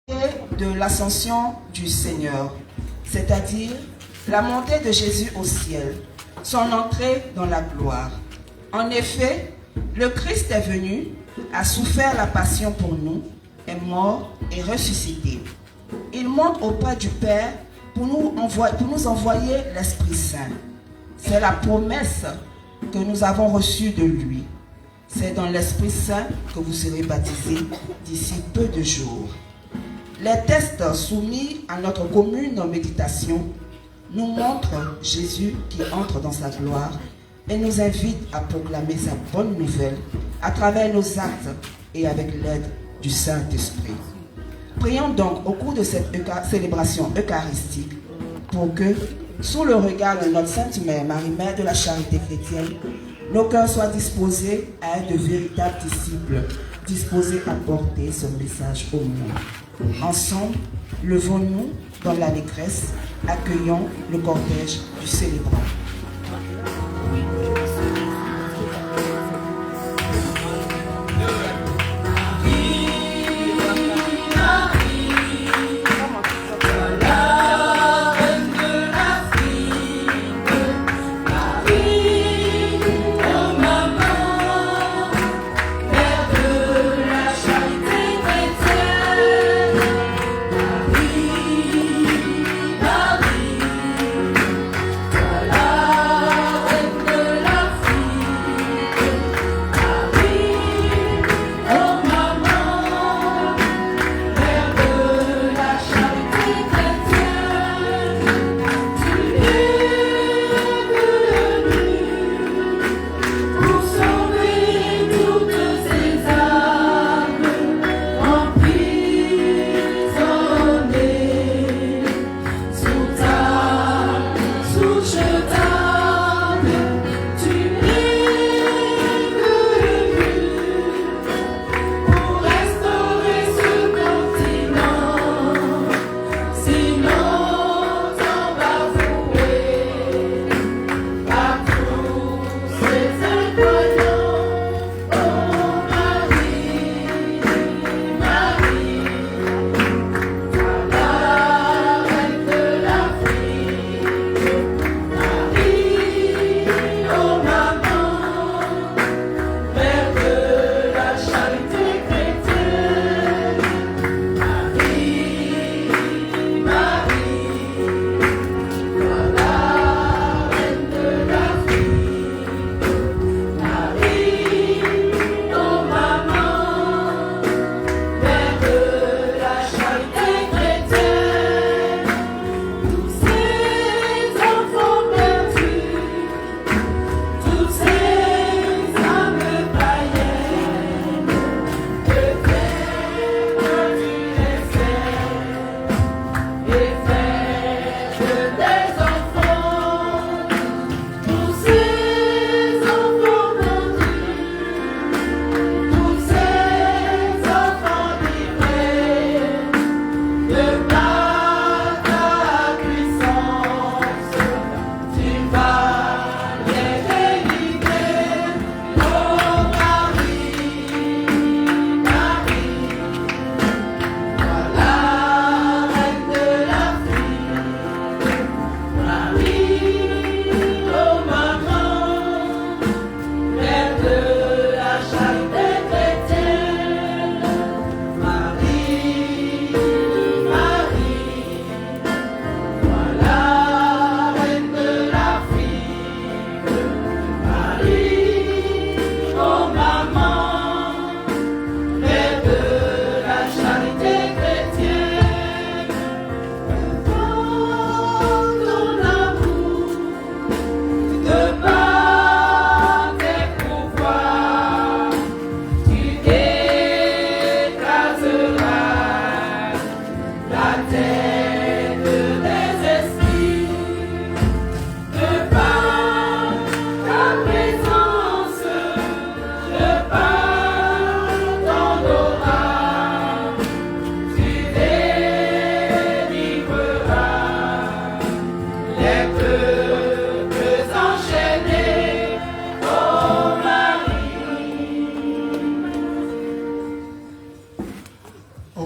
De l'ascension du Seigneur, c'est-à-dire la montée de Jésus au ciel, son entrée dans la gloire. En effet, le Christ est venu, a souffert la passion pour nous, est mort et ressuscité. Il monte au pas du Père pour nous envoyer l'Esprit Saint. C'est la promesse que nous avons reçue de lui. C'est dans l'Esprit Saint que vous serez baptisés d'ici peu de jours. Les textes soumis à notre commune méditation nous montrent Jésus qui entre dans sa gloire et nous invite à proclamer sa bonne nouvelle à travers nos actes et avec l'aide du Saint-Esprit. Prions donc au cours de cette célébration eucharistique pour que, sous le regard de notre Sainte Mère, Marie-Mère de la Charité chrétienne, nos cœurs soient disposés à être de véritables disciples, disposés à porter ce message au monde. Ensemble, levons-nous dans l'allégresse, accueillons le cortège du célébrant.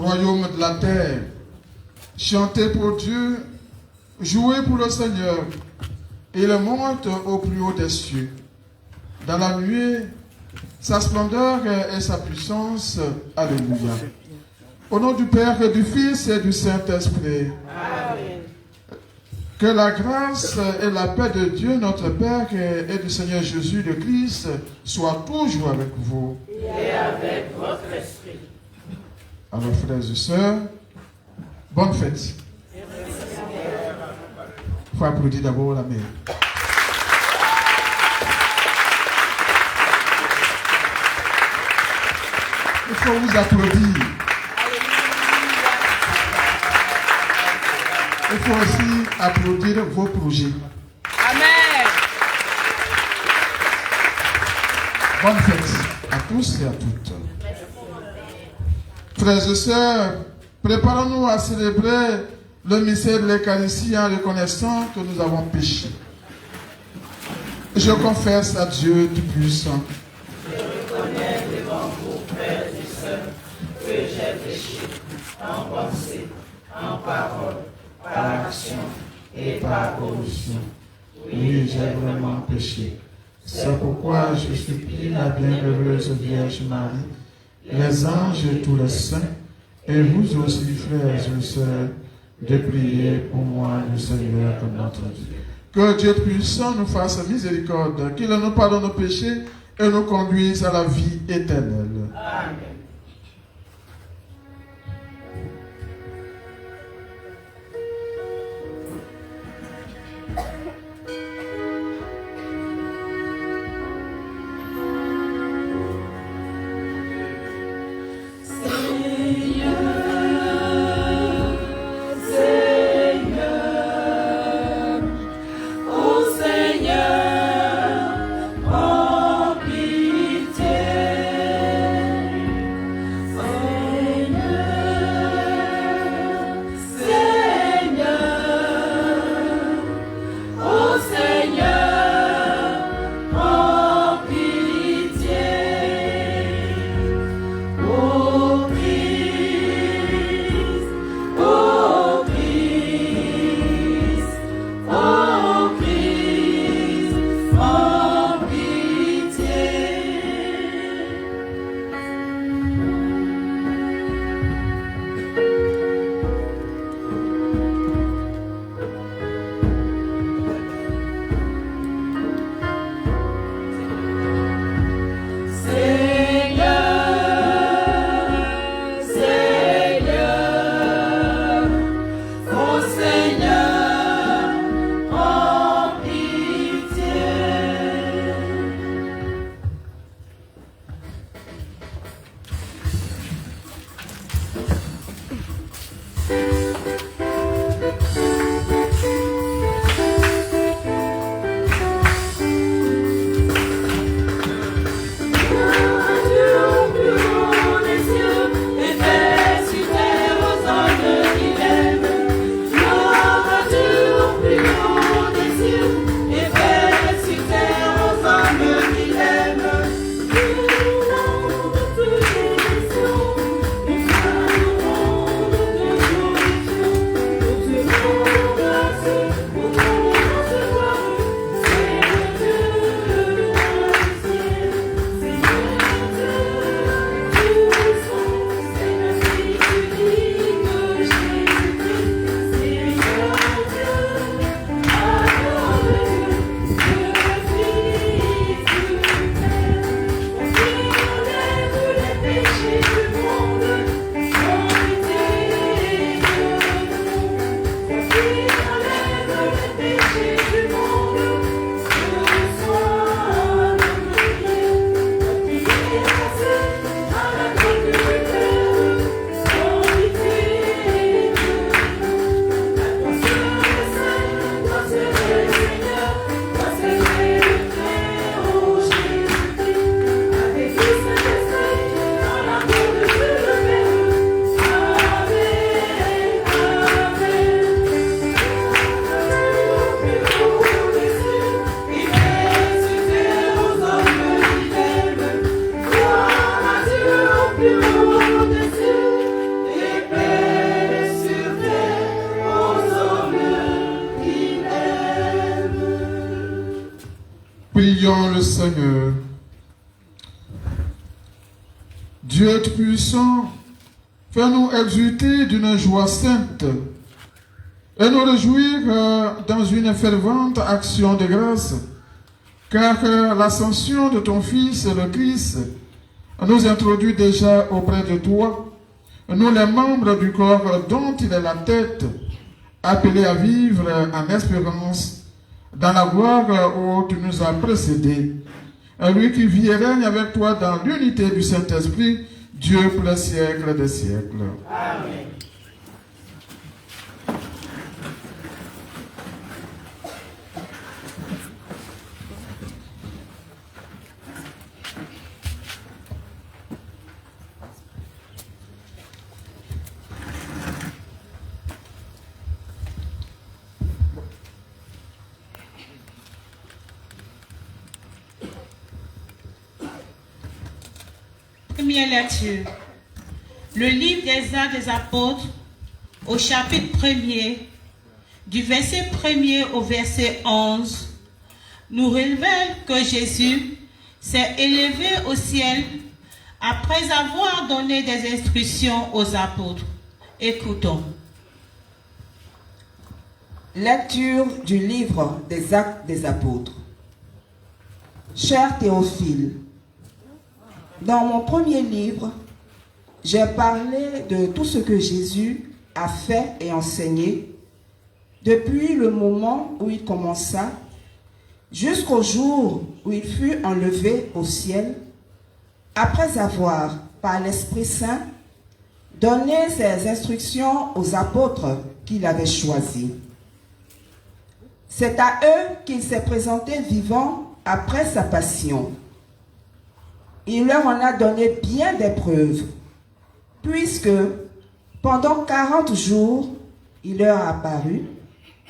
royaume de la terre Père, chantez pour Dieu, jouez pour le Seigneur. Il monte au plus haut des cieux. Dans la nuée, sa splendeur et sa puissance. Alléluia. Au nom du Père et du Fils et du Saint-Esprit. Amen. Que la grâce et la paix de Dieu, notre Père, et du Seigneur Jésus le Christ soient toujours avec vous. Et avec votre esprit. Alors, frères et sœurs, bonne fête. Il faut applaudir d'abord la mère. Il faut vous applaudir. Il faut aussi applaudir vos projets. Amen. Bonne fête à tous et à toutes. Frères et sœurs, préparons-nous à célébrer le mystère de l'Eucharistie en reconnaissant que nous avons péché. Je confesse à Dieu Tout-Puissant. Je reconnais devant vous, frères et sœurs, que j'ai péché en pensée, en parole, par action et par omission. Oui, j'ai vraiment péché. C'est pourquoi je supplie la bienheureuse Vierge Marie, les anges et tous les saints, et vous aussi, frères et sœurs, de prier pour moi, le Seigneur, notre Dieu. Que Dieu puissant nous fasse miséricorde, qu'il nous pardonne nos péchés et nous conduise à la vie éternelle. Amen. Prions le Seigneur. Dieu Tout-Puissant, fais-nous exulter d'une joie sainte et nous réjouir dans une fervente action de grâce, car l'ascension de ton Fils, le Christ, nous introduit déjà auprès de toi, nous les membres du corps dont il est la tête, appelés à vivre en espérance dans la gloire où tu nous as précédés. Lui qui vit et règne avec toi dans l'unité du Saint-Esprit, Dieu pour les siècles des siècles. Amen. Première lecture. Le livre des Actes des Apôtres, au chapitre 1er, du verset 1er au verset 11, nous révèle que Jésus s'est élevé au ciel après avoir donné des instructions aux apôtres. Écoutons. Lecture du livre des Actes des Apôtres. Cher Théophile, dans mon premier livre, j'ai parlé de tout ce que Jésus a fait et enseigné depuis le moment où il commença jusqu'au jour où il fut enlevé au ciel, après avoir, par l'Esprit Saint, donné ses instructions aux apôtres qu'il avait choisis. C'est à eux qu'il s'est présenté vivant après sa passion. Il leur en a donné bien des preuves, puisque pendant 40 jours, il leur a apparu,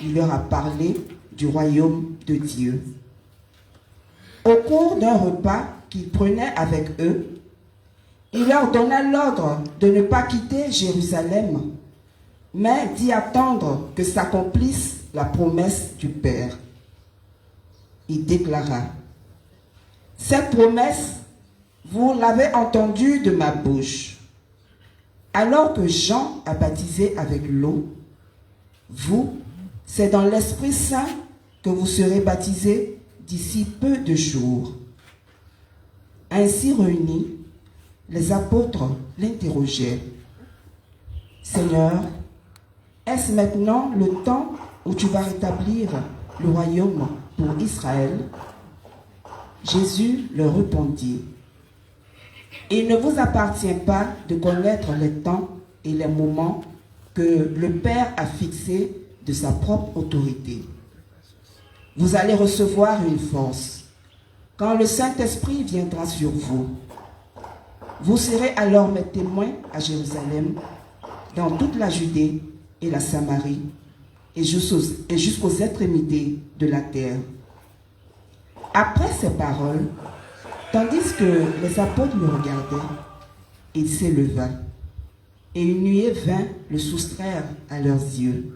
il leur a parlé du royaume de Dieu. Au cours d'un repas qu'il prenait avec eux, il leur donna l'ordre de ne pas quitter Jérusalem, mais d'y attendre que s'accomplisse la promesse du Père. Il déclara: cette promesse, vous l'avez entendue de ma bouche. Alors que Jean a baptisé avec l'eau, vous, c'est dans l'Esprit Saint que vous serez baptisés d'ici peu de jours. Ainsi réunis, les apôtres l'interrogeaient: Seigneur, est-ce maintenant le temps où tu vas rétablir le royaume pour Israël? Jésus leur répondit: il ne vous appartient pas de connaître les temps et les moments que le Père a fixés de sa propre autorité. Vous allez recevoir une force quand le Saint-Esprit viendra sur vous. Vous serez alors mes témoins à Jérusalem, dans toute la Judée et la Samarie, et jusqu'aux extrémités de la terre. Après ces paroles, tandis que les apôtres le regardaient, il s'éleva, et une nuée vint le soustraire à leurs yeux.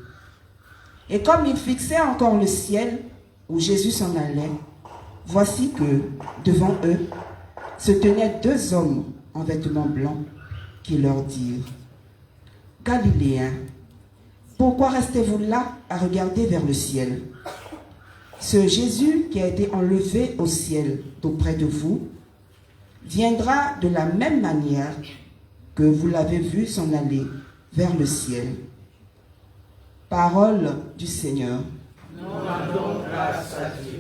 Et comme ils fixaient encore le ciel où Jésus s'en allait, voici que, devant eux, se tenaient deux hommes en vêtements blancs qui leur dirent: Galiléens, pourquoi restez-vous là à regarder vers le ciel? Ce Jésus qui a été enlevé au ciel d'auprès de vous viendra de la même manière que vous l'avez vu s'en aller vers le ciel. Parole du Seigneur. Nous rendons grâce à Dieu.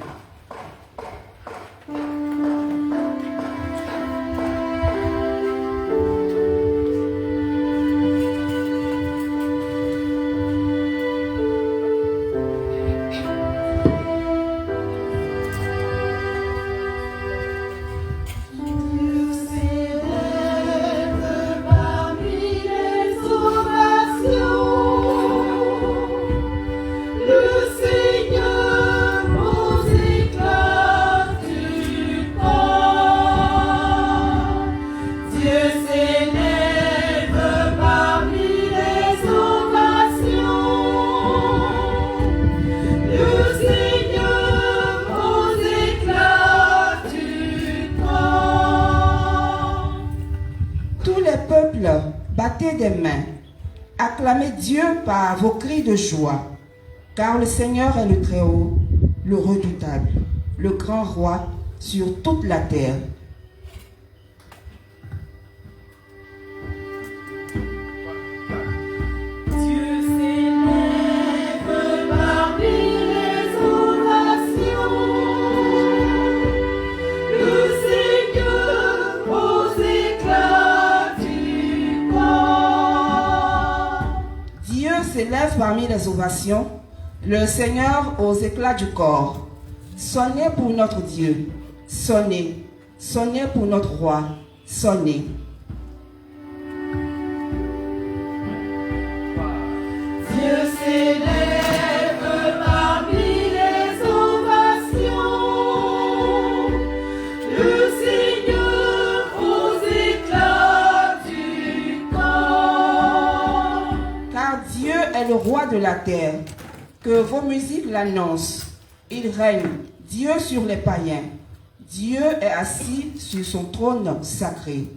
Le Seigneur vous éclate du des mains. Acclamez Dieu par vos cris de joie, car le Seigneur est le Très-Haut, le redoutable, le grand roi sur toute la terre. S'élève parmi les ovations, le Seigneur aux éclats du corps. Sonnez pour notre Dieu, sonnez, sonnez pour notre roi, sonnez. Dieu s'élève parmi les ovations, le Seigneur aux éclats du corps. Car Dieu est le roi de la terre, que vos musiques l'annoncent. Il règne, Dieu sur les païens. Dieu est assis sur son trône sacré.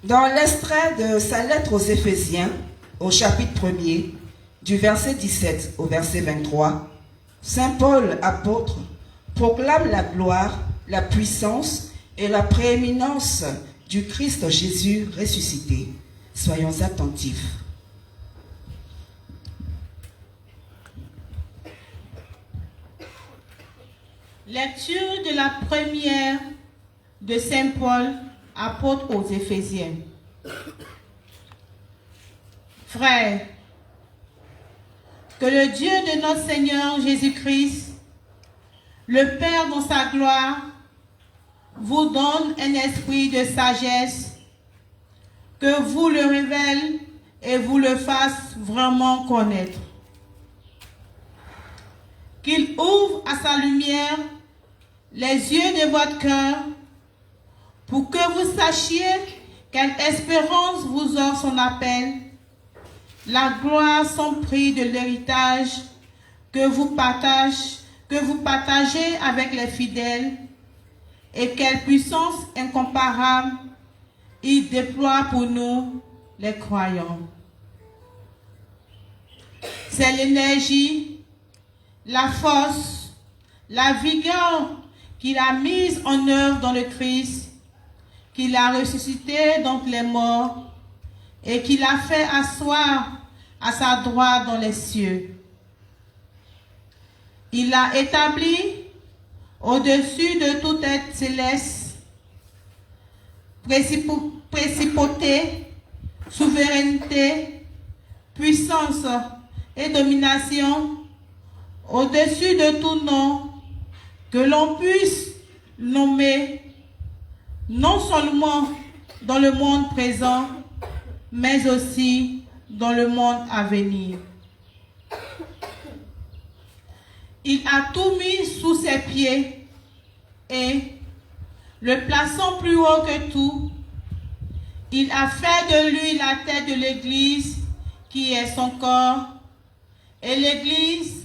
Dans l'extrait de sa lettre aux Éphésiens, au chapitre 1er, du verset 17 au verset 23, Saint Paul, apôtre, proclame la gloire, la puissance et la prééminence du Christ Jésus ressuscité. Soyons attentifs. Lecture de la première de Saint Paul, apôtre aux Éphésiens. Frères, que le Dieu de notre Seigneur Jésus-Christ, le Père dans sa gloire, vous donne un esprit de sagesse, que vous le révèle et vous le fasse vraiment connaître. Qu'il ouvre à sa lumière les yeux de votre cœur, pour que vous sachiez quelle espérance vous offre son appel, la gloire sans prix de l'héritage que vous partagez avec les fidèles, et quelle puissance incomparable il déploie pour nous, les croyants. C'est l'énergie, la force, la vigueur qu'il a mise en œuvre dans le Christ, qu'il a ressuscité d'entre les morts et qu'il a fait asseoir à sa droite dans les cieux. Il l'a établi au-dessus de tout être céleste, principauté, souveraineté, puissance et domination, au-dessus de tout nom que l'on puisse nommer, non seulement dans le monde présent, mais aussi dans le monde à venir. Il a tout mis sous ses pieds et, le plaçant plus haut que tout, il a fait de lui la tête de l'Église qui est son corps. Et l'Église,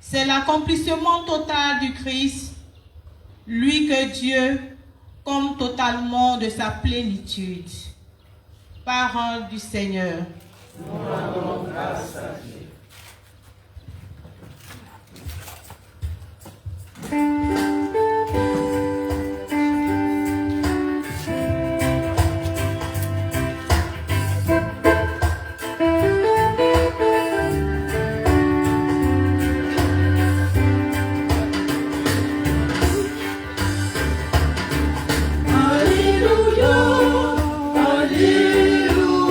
c'est l'accomplissement total du Christ, lui que Dieu comme totalement de sa plénitude. Parole du Seigneur. Nous rendons grâce à Dieu. Alléluia, Alléluia.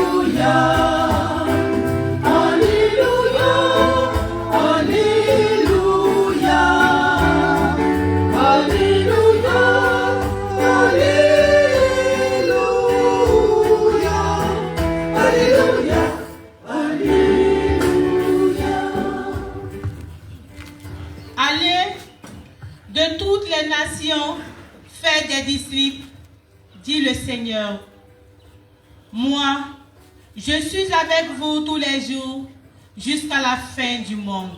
ses disciples, dit le Seigneur, moi, je suis avec vous tous les jours jusqu'à la fin du monde.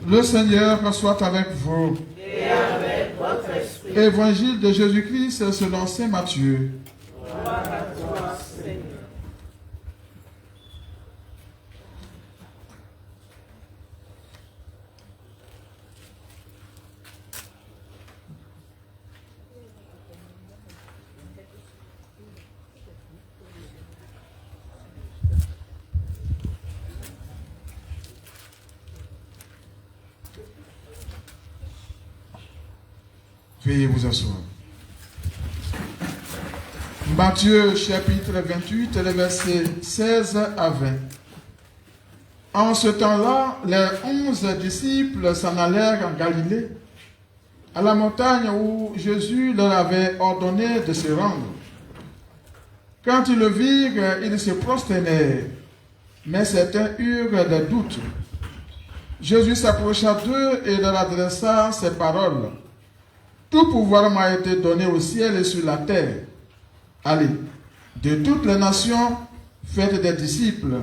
Le Seigneur soit avec vous. Et avec votre esprit. Évangile de Jésus-Christ selon saint Matthieu. Gloire à toi, Seigneur. Veuillez vous asseoir. Matthieu chapitre 28, les versets 16 à 20. En ce temps-là, les 11 disciples s'en allèrent en Galilée, à la montagne où Jésus leur avait ordonné de se rendre. Quand ils le virent, ils se prosternèrent, mais certains eurent des doutes. Jésus s'approcha d'eux et leur adressa ces paroles. Tout pouvoir m'a été donné au ciel et sur la terre. Allez, de toutes les nations, faites des disciples.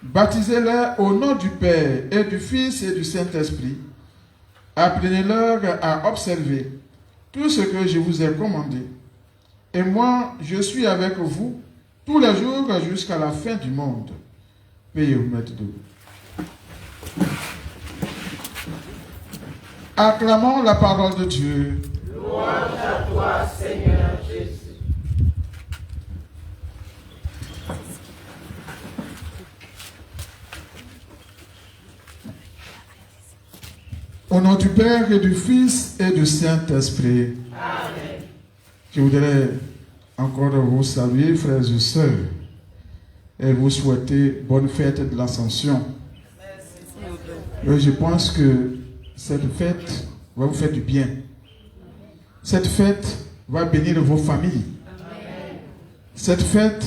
Baptisez-les au nom du Père et du Fils et du Saint-Esprit. Apprenez-leur à observer tout ce que je vous ai commandé. Et moi, je suis avec vous tous les jours jusqu'à la fin du monde. Veuillez vous mettre debout. Acclamons la parole de Dieu. Louange à toi, Seigneur Jésus. Au nom du Père et du Fils et du Saint-Esprit. Amen. Je voudrais encore vous saluer, frères et sœurs, et vous souhaiter bonne fête de l'Ascension. Je pense que cette fête va vous faire du bien. Cette fête va bénir vos familles. Cette fête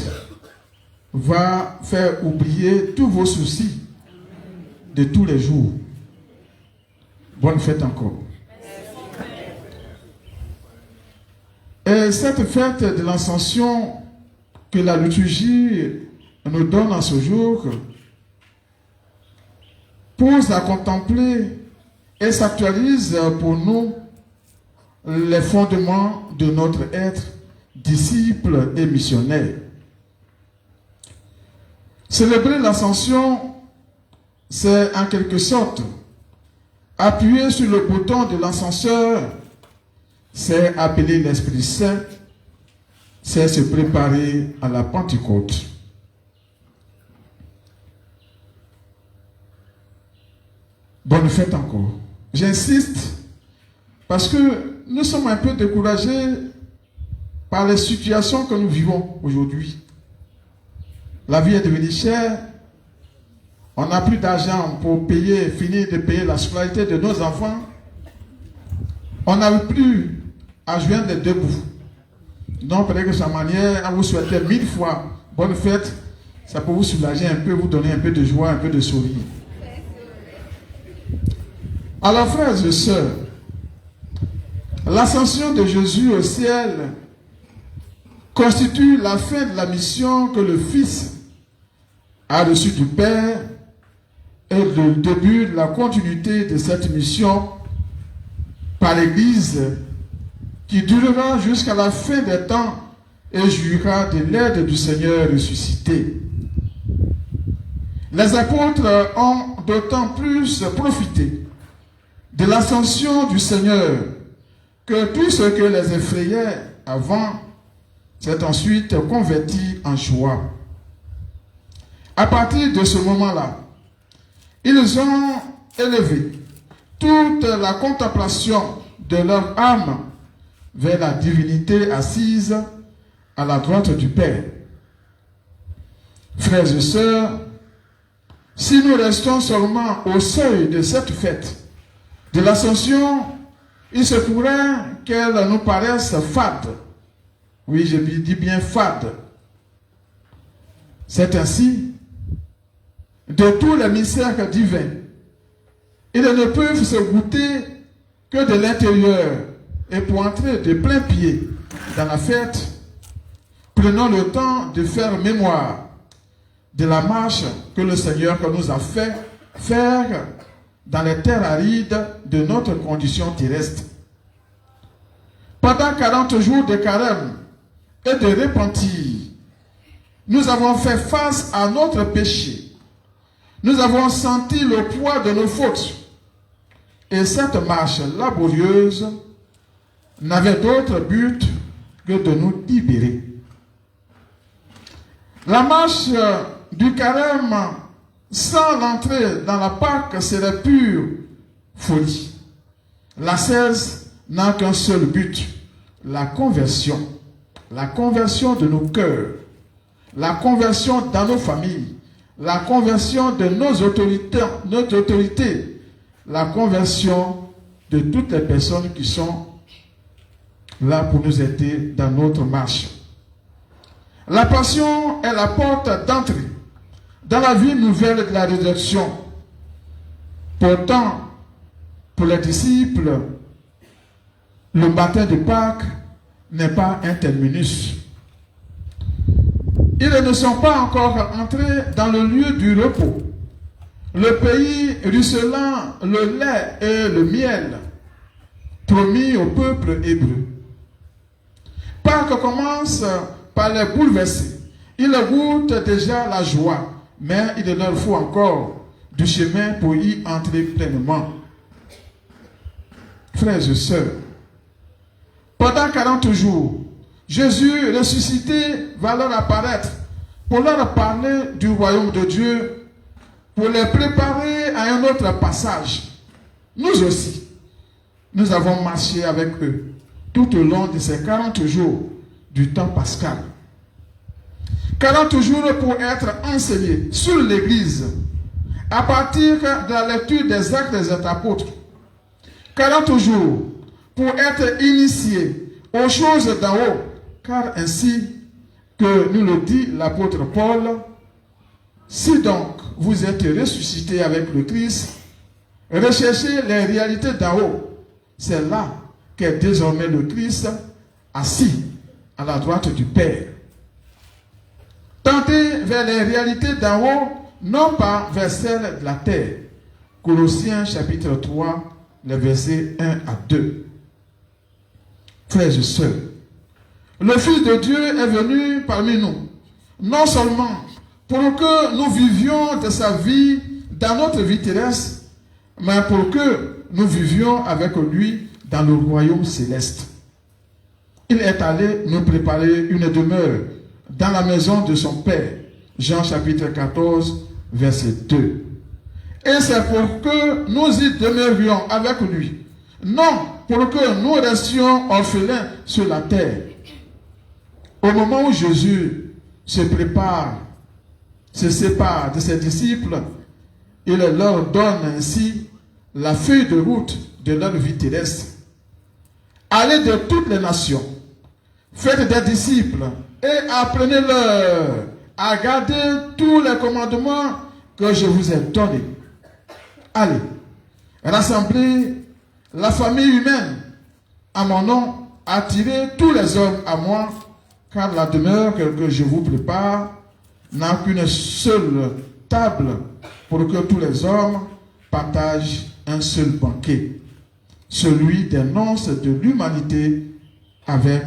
va faire oublier tous vos soucis de tous les jours. Bonne fête encore. Et cette fête de l'Ascension que la liturgie nous donne en ce jour pose à contempler et s'actualise pour nous les fondements de notre être disciple et missionnaire. Célébrer l'Ascension, c'est en quelque sorte appuyer sur le bouton de l'ascenseur, c'est appeler l'Esprit Saint, c'est se préparer à la Pentecôte. Bonne fête encore. J'insiste parce que nous sommes un peu découragés par les situations que nous vivons aujourd'hui. La vie est devenue chère. On n'a plus d'argent pour finir de payer la scolarité de nos enfants. On n'arrive plus à joindre les deux bouts. Donc, peut-être que sa manière, à vous souhaiter 1000 fois bonne fête, ça peut vous soulager un peu, vous donner un peu de joie, un peu de sourire. Alors, frères et sœurs, l'ascension de Jésus au ciel constitue la fin de la mission que le Fils a reçue du Père et le début de la continuité de cette mission par l'Église qui durera jusqu'à la fin des temps et jouira de l'aide du Seigneur ressuscité. Les apôtres ont d'autant plus profité de l'ascension du Seigneur que tout ce que les effrayait avant s'est ensuite converti en joie. À partir de ce moment-là, ils ont élevé toute la contemplation de leur âme vers la divinité assise à la droite du Père. Frères et sœurs, si nous restons seulement au seuil de cette fête de l'Ascension, il se pourrait qu'elle nous paraisse fade. Oui, je dis bien fade. C'est ainsi, de tous les mystères divins, ils ne peuvent se goûter que de l'intérieur. Et pour entrer de plein pied dans la fête, prenons le temps de faire mémoire de la marche que le Seigneur nous a fait faire dans les terres arides de notre condition terrestre. Pendant 40 jours de carême et de repentir, nous avons fait face à notre péché. Nous avons senti le poids de nos fautes. Et cette marche laborieuse n'avait d'autre but que de nous libérer. La marche du carême sans l'entrée dans la Pâque serait pure folie. L'ascèse n'a qu'un seul but, la conversion de nos cœurs, la conversion dans nos familles, la conversion de nos autorités, la conversion de toutes les personnes qui sont là pour nous aider dans notre marche. La passion est la porte d'entrée dans la vie nouvelle de la rédemption. Pourtant, pour les disciples, le matin de Pâques n'est pas un terminus. Ils ne sont pas encore entrés dans le lieu du repos, le pays ruisselant le lait et le miel, promis au peuple hébreu. Pâques commence par les bouleverser. Ils goûtent déjà la joie, mais il leur faut encore du chemin pour y entrer pleinement. Frères et sœurs, pendant 40 jours, Jésus ressuscité va leur apparaître pour leur parler du royaume de Dieu, pour les préparer à un autre passage. Nous aussi, nous avons marché avec eux tout au long de ces 40 jours du temps pascal. 40 jours pour être enseignés sur l'Église à partir de la lecture des Actes des Apôtres. 40 jours pour être initiés aux choses d'en haut, car ainsi que nous le dit l'apôtre Paul, si donc vous êtes ressuscités avec le Christ, recherchez les réalités d'en haut. C'est là qu'est désormais le Christ assis à la droite du Père. Tendez vers les réalités d'en haut, non pas vers celles de la terre. Colossiens chapitre 3, les versets 1 à 2. Frères et sœurs, le Fils de Dieu est venu parmi nous, non seulement pour que nous vivions de sa vie dans notre vie terrestre, mais pour que nous vivions avec lui dans le royaume céleste. Il est allé nous préparer une demeure dans la maison de son Père. Jean chapitre 14, verset 2. Et c'est pour que nous y demeurions avec lui, non pour que nous restions orphelins sur la terre. Au moment où Jésus se sépare de ses disciples, il leur donne ainsi la feuille de route de leur vie terrestre. Allez de toutes les nations, faites des disciples et apprenez-leur à garder tous les commandements que je vous ai donnés. Allez, rassemblez la famille humaine à mon nom, attirez tous les hommes à moi, car la demeure que je vous prépare n'a qu'une seule table pour que tous les hommes partagent un seul banquet, celui des noces de l'humanité avec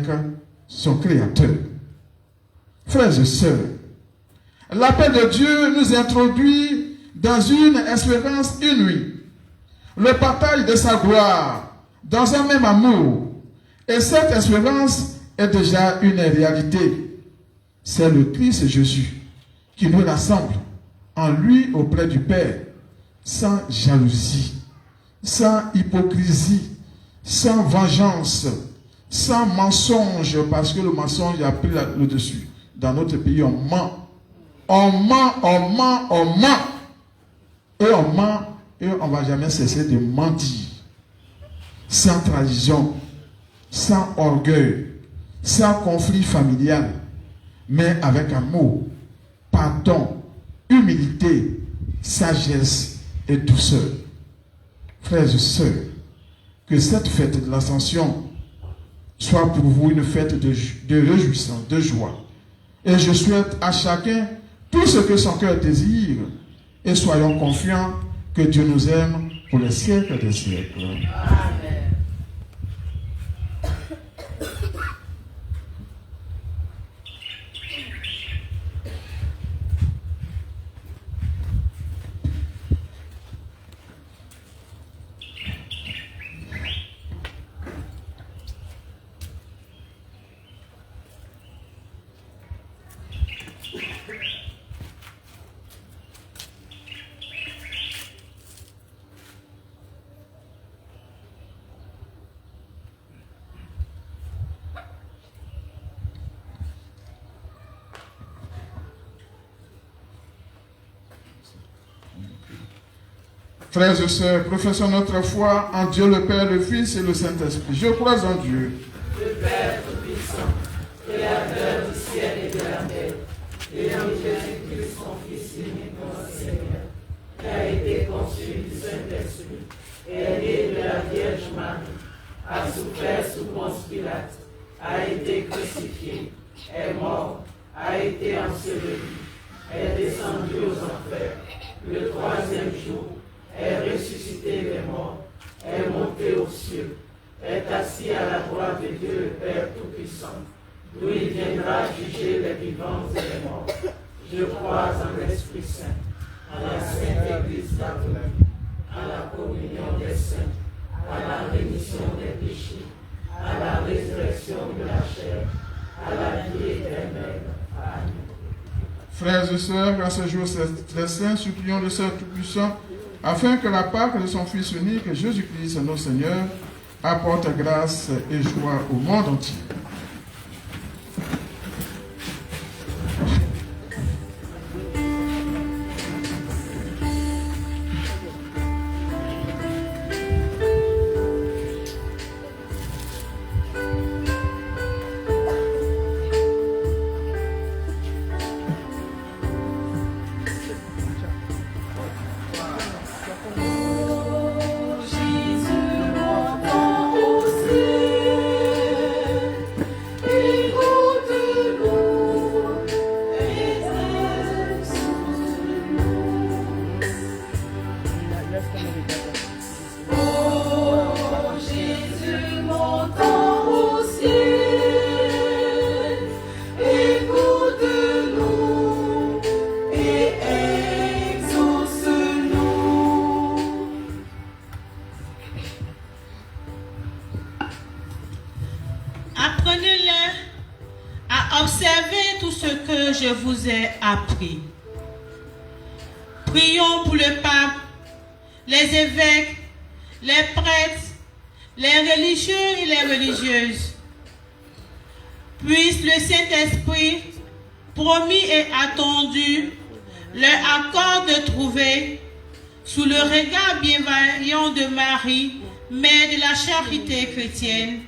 son Créateur. Frères et sœurs, l'appel de Dieu nous introduit dans une espérance inouïe, le partage de sa gloire dans un même amour. Et cette espérance est déjà une réalité. C'est le Christ Jésus qui nous rassemble en lui auprès du Père, sans jalousie, sans hypocrisie, sans vengeance, sans mensonge, parce que le mensonge a pris le dessus. Dans notre pays, on ment. On ment, on ment, on ment. Et on ment, et on ne va jamais cesser de mentir. Sans trahison, sans orgueil, sans conflit familial, mais avec amour, pardon, humilité, sagesse et douceur. Frères et sœurs, que cette fête de l'Ascension soit pour vous une fête de réjouissance, de joie. Et je souhaite à chacun tout ce que son cœur désire, et soyons confiants que Dieu nous aime pour les siècles des siècles. Amen. Frères et sœurs, professons notre foi en Dieu le Père, le Fils et le Saint-Esprit. Je crois en Dieu, Le Père Tout-Puissant, Créateur du ciel et de la terre, et en Jésus-Christ, son Fils unique, notre Seigneur, qui a été conçu du Saint-Esprit, est né de la Vierge Marie, a souffert sous Ponce Pilate, a été crucifié, est mort, a été enseveli, est descendu aux enfers, le troisième jour, est ressuscité des morts, est monté aux cieux, est assis à la droite de Dieu le Père Tout-Puissant, d'où il viendra juger les vivants et les morts. Je crois en l'Esprit Saint, à la Sainte Église catholique, à la communion des saints, à la rémission des péchés, à la résurrection de la chair, à la vie éternelle. Amen. frères et sœurs, à ce jour très saint, supplions le Seigneur Tout-Puissant, afin que la Pâque de son Fils unique, Jésus-Christ, notre Seigneur, apporte grâce et joie au monde entier. Apprenez-le à observer tout ce que je vous ai appris. Prions pour le pape, les évêques, les prêtres, les religieux et les religieuses. Puisse le Saint-Esprit, promis et attendu, leur accorde de trouver, sous le regard bienveillant de Marie, mère de la charité chrétienne,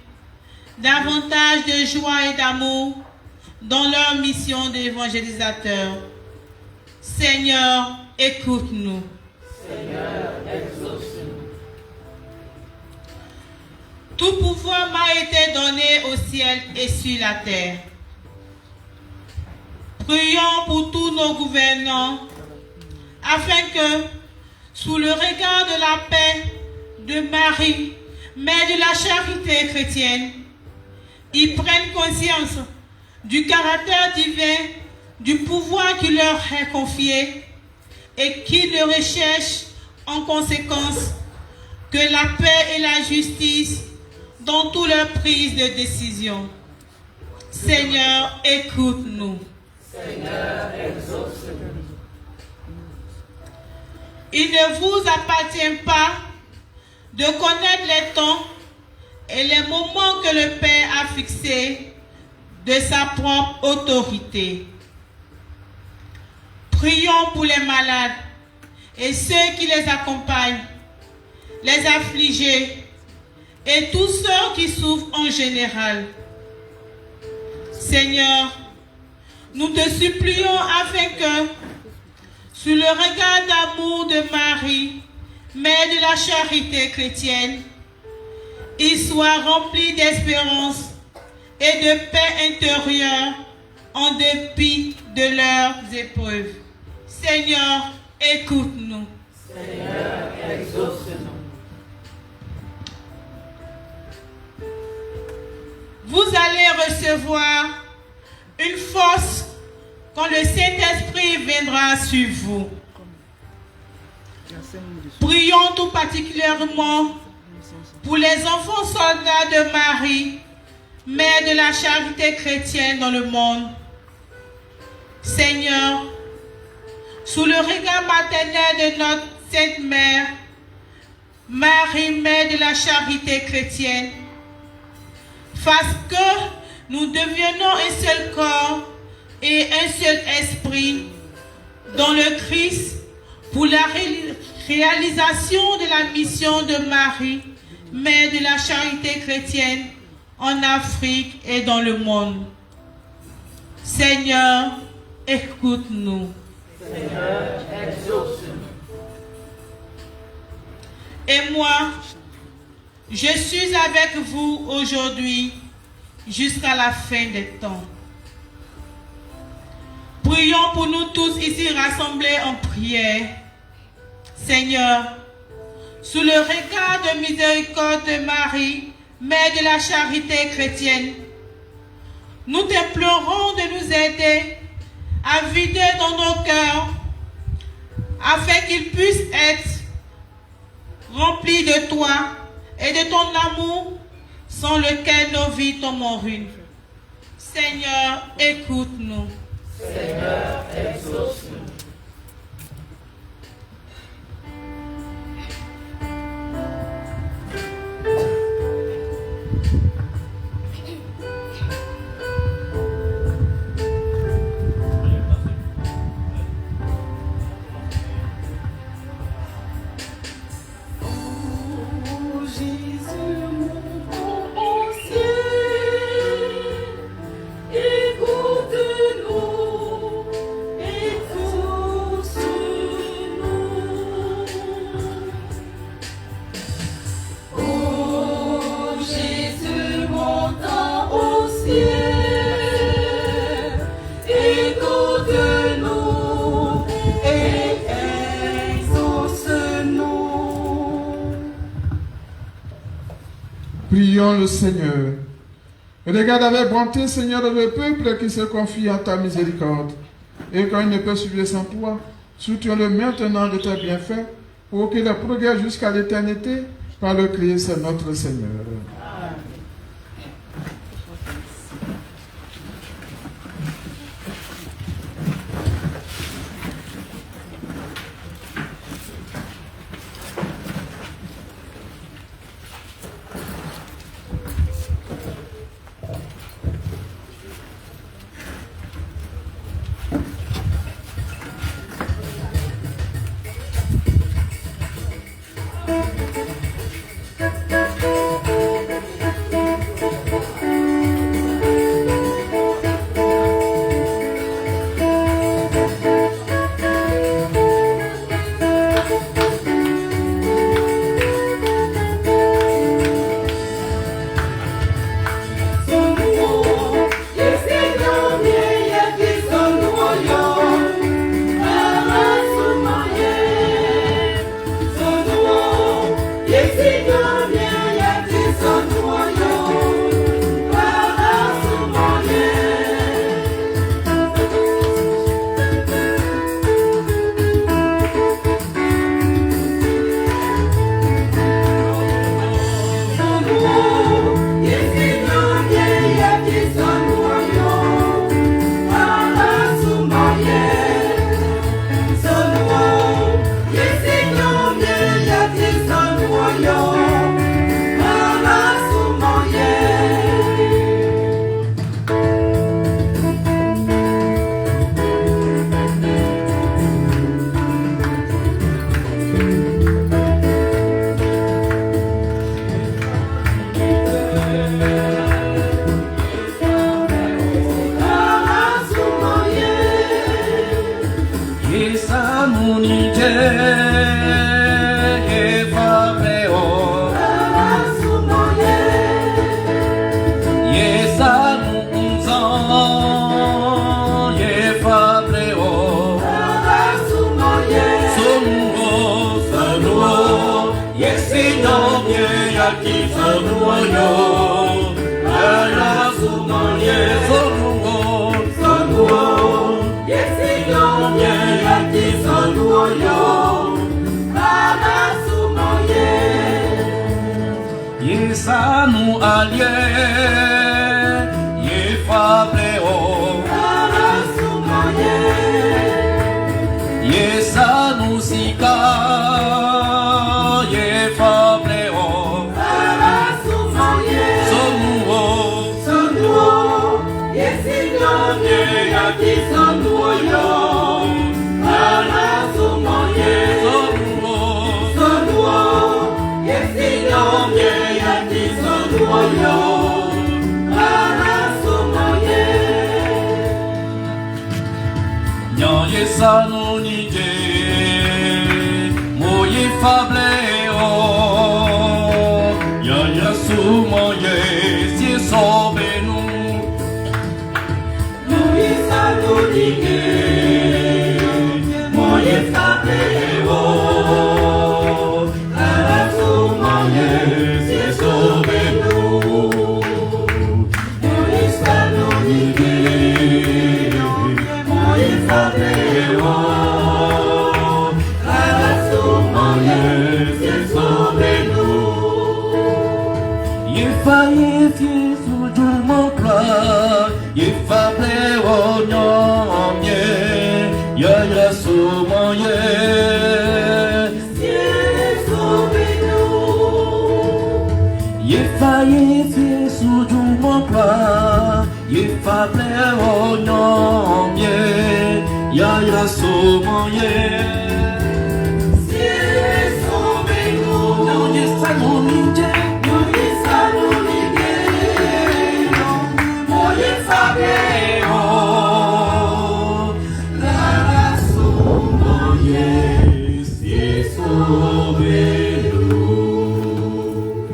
davantage de joie et d'amour dans leur mission d'évangélisateur. Seigneur, écoute-nous. Seigneur, exauce-nous. Tout pouvoir m'a été donné au ciel et sur la terre. Prions pour tous nos gouvernants, afin que, sous le regard de la paix de Marie, mère de la charité chrétienne, ils prennent conscience du caractère divin, du pouvoir qui leur est confié, et qu'ils ne recherchent en conséquence que la paix et la justice dans toutes leurs prises de décision. Seigneur, écoute-nous. Seigneur, exauce-nous. Il ne vous appartient pas de connaître les temps et les moments que le Père a fixés de sa propre autorité. Prions pour les malades et ceux qui les accompagnent, les affligés et tous ceux qui souffrent en général. Seigneur, nous te supplions afin que, sous le regard d'amour de Marie, Mère de la charité chrétienne, ils soient remplis d'espérance et de paix intérieure en dépit de leurs épreuves. Seigneur, écoute-nous. Seigneur, exauce-nous. Vous allez recevoir une force quand le Saint-Esprit viendra sur vous. Prions tout particulièrement pour les enfants soldats de Marie, Mère de la charité chrétienne dans le monde. Seigneur, sous le regard maternel de notre Sainte Mère, Marie, Mère de la charité chrétienne, fasse que nous deviennons un seul corps et un seul esprit dans le Christ pour la réalisation de la mission de Marie, Mère de la charité chrétienne en Afrique et dans le monde. Seigneur, écoute-nous. Seigneur, exauce-nous. Et moi, je suis avec vous aujourd'hui jusqu'à la fin des temps. Prions pour nous tous ici rassemblés en prière. Seigneur, sous le regard de miséricorde de Marie, Mère de la charité chrétienne, nous t'implorons de nous aider à vider dans nos cœurs afin qu'ils puissent être remplis de toi et de ton amour sans lequel nos vies tombent en ruine. Seigneur, écoute-nous. Seigneur, exauce-nous. Prions le Seigneur. Regarde avec bonté, Seigneur, le peuple qui se confie en ta miséricorde. Et quand il ne peut suivre sans toi, soutiens-le maintenant de tes bienfaits pour qu'il progresse jusqu'à l'éternité par le Christ notre Seigneur. Sanu alie ye fableo Karasumoye ye sanu sika ye fableo Karasumoye Sonuo ye sinonye yaki sonuo Karasumoye Sonuo ye sinonye Nyoye sanu nije moye fableo Yaya sumoye si sobenu Nyoye sanu nije moye fableo Yaya sumoye si sobenu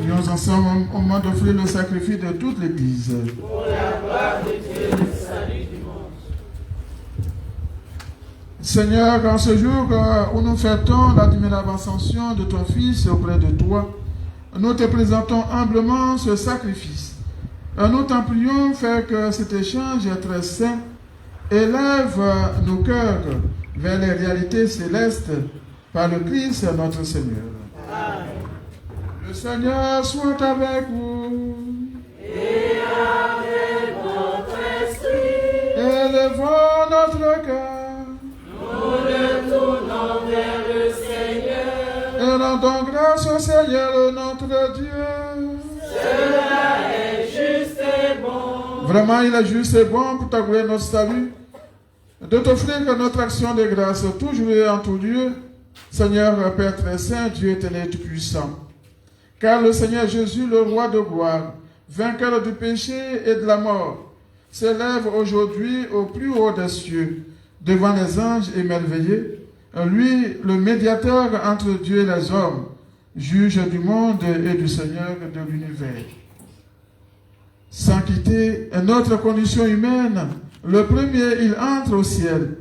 Nous en sommes au moment d'offrir le sacrifice de toute l'Église. Pour la gloire de Dieu et le salut du monde. Seigneur, en ce jour où nous fêtons l'admirable ascension de ton Fils auprès de toi, nous te présentons humblement ce sacrifice. Nous t'en prions, fais que cet échange très saint élève nos cœurs vers les réalités célestes par le Christ notre Seigneur. Amen. Le Seigneur soit avec vous. Et avec votre esprit. Élevons notre cœur. Nous le tournons vers le Seigneur. Et rendons grâce au Seigneur notre Dieu. Cela est juste et bon. Vraiment, il est juste et bon pour t'avouer notre salut, de t'offrir notre action de grâce toujours et en tout lieu, Seigneur Père très saint, Dieu éternel tout puissant. Car le Seigneur Jésus, le roi de gloire, vainqueur du péché et de la mort, s'élève aujourd'hui au plus haut des cieux, devant les anges émerveillés, lui, le médiateur entre Dieu et les hommes, juge du monde et du Seigneur de l'univers. Sans quitter notre condition humaine, le premier, il entre au ciel,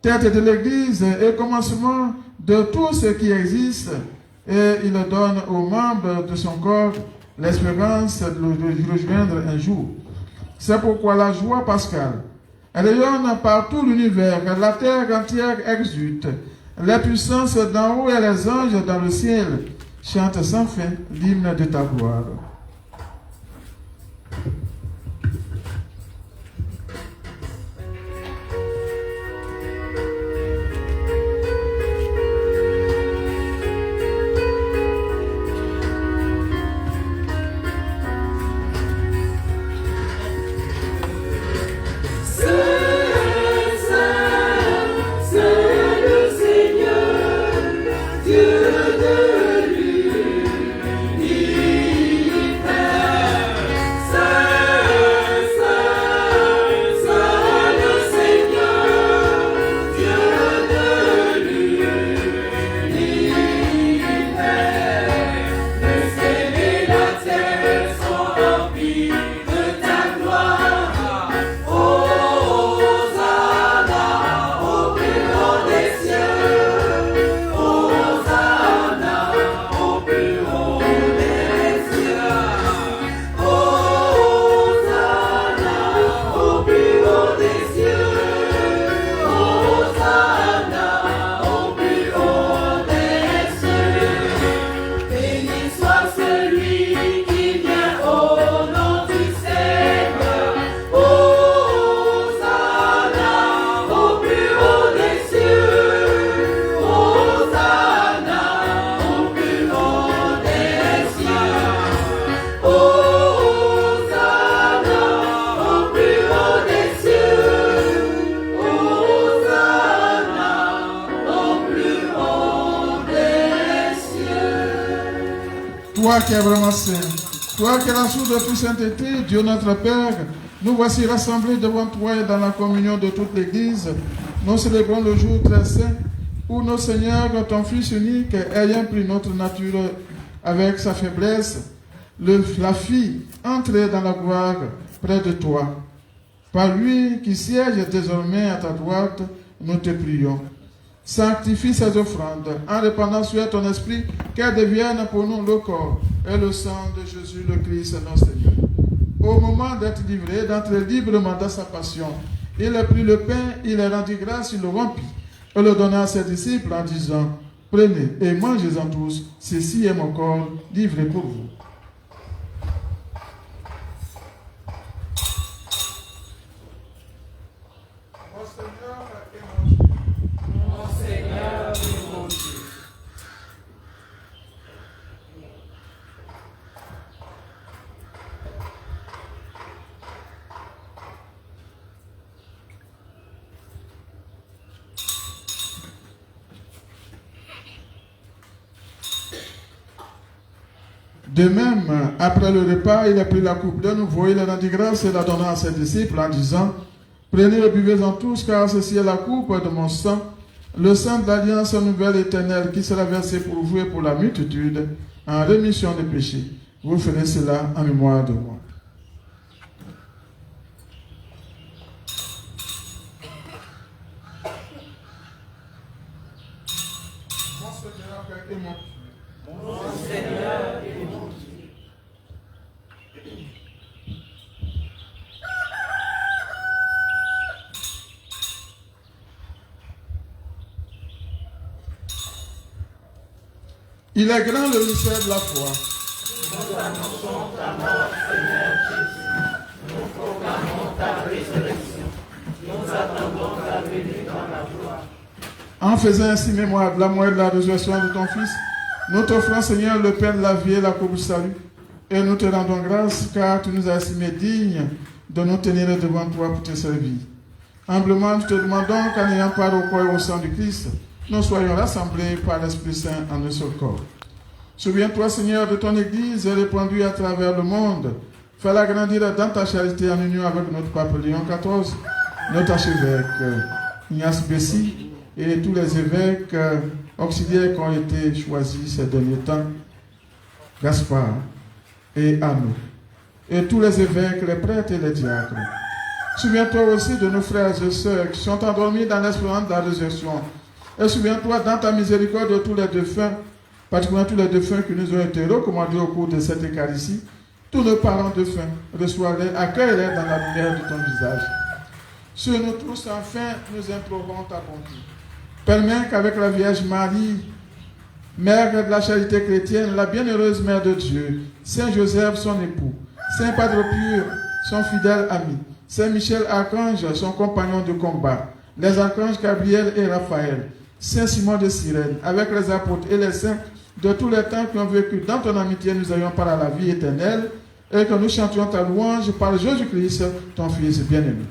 tête de l'Église et commencement de tout ce qui existe, et il donne aux membres de son corps l'espérance de le rejoindre un jour. C'est pourquoi la joie pascale rayonne par tout l'univers, la terre entière exulte, les puissances d'en haut et les anges dans le ciel chantent sans fin l'hymne de ta gloire. Dieu de l'univers. Toi qui es vraiment saint, toi qui es la source de toute sainteté, Dieu notre Père, nous voici rassemblés devant toi et dans la communion de toute l'Église. Nous célébrons le jour très saint où notre Seigneur, ton Fils unique, ayant pris notre nature avec sa faiblesse, la fit entrer dans la gloire près de toi. Par lui qui siège désormais à ta droite, nous te prions. Sanctifie ces offrandes en répandant sur ton esprit qu'elles deviennent pour nous le corps et le sang de Jésus le Christ, notre Seigneur. Au moment d'être livré, d'entrer librement dans sa passion, il a pris le pain, il a rendu grâce, il le rompit et le donna à ses disciples en disant: prenez et mangez-en tous, ceci est mon corps livré pour vous. Mon Seigneur et mon Dieu. De même, après le repas, il a pris la coupe de nouveau, il a rendu grâce et la donna à ses disciples en disant: prenez et buvez-en tous, car ceci est la coupe de mon sang, le sang de l'alliance nouvelle éternelle qui sera versé pour vous et pour la multitude en rémission des péchés. Vous ferez cela en mémoire de moi. Mon Seigneur et mon Dieu. Il est grand le mystère de la foi. Nous annonçons ta mort, Seigneur Jésus. Nous proclamons ta résurrection. Nous attendons ta venue dans la gloire. En faisant ainsi mémoire de la mort et de la résurrection de ton Fils, nous t'offrons, Seigneur, le pain de la vie et la coupe du salut. Et nous te rendons grâce, car tu nous as estimés dignes de nous tenir devant toi pour te servir. Humblement, nous te demandons qu'en ayant part au corps et au sang du Christ, nous soyons rassemblés par l'Esprit Saint en un seul corps. Souviens-toi, Seigneur, de ton Église répandue à travers le monde. Fais-la grandir dans ta charité en union avec notre pape Léon XIV, notre archevêque Ignace Bessi et tous les évêques auxiliaires qui ont été choisis ces derniers temps, Gaspard et Anneau, et tous les évêques, les prêtres et les diacres. Souviens-toi aussi de nos frères et sœurs qui sont endormis dans l'espérance de la résurrection. Et souviens-toi dans ta miséricorde de tous les défunts, particulièrement tous les défunts qui nous ont été recommandés au cours de cette Eucharistie. Tous nos parents défunts, reçois-les, accueille-les dans la lumière de ton visage. Sur nous tous, enfin, nous implorons ta bonté. Permets qu'avec la Vierge Marie, Mère de la charité chrétienne, la bienheureuse Mère de Dieu, Saint Joseph, son époux, Saint Padre Pur, son fidèle ami, Saint Michel Archange, son compagnon de combat, les archanges Gabriel et Raphaël, Saint Simon de Cyrène, avec les apôtres et les saints de tous les temps qui ont vécu dans ton amitié, nous ayons par la vie éternelle, et que nous chantions ta louange par Jésus-Christ, ton Fils bien-aimé.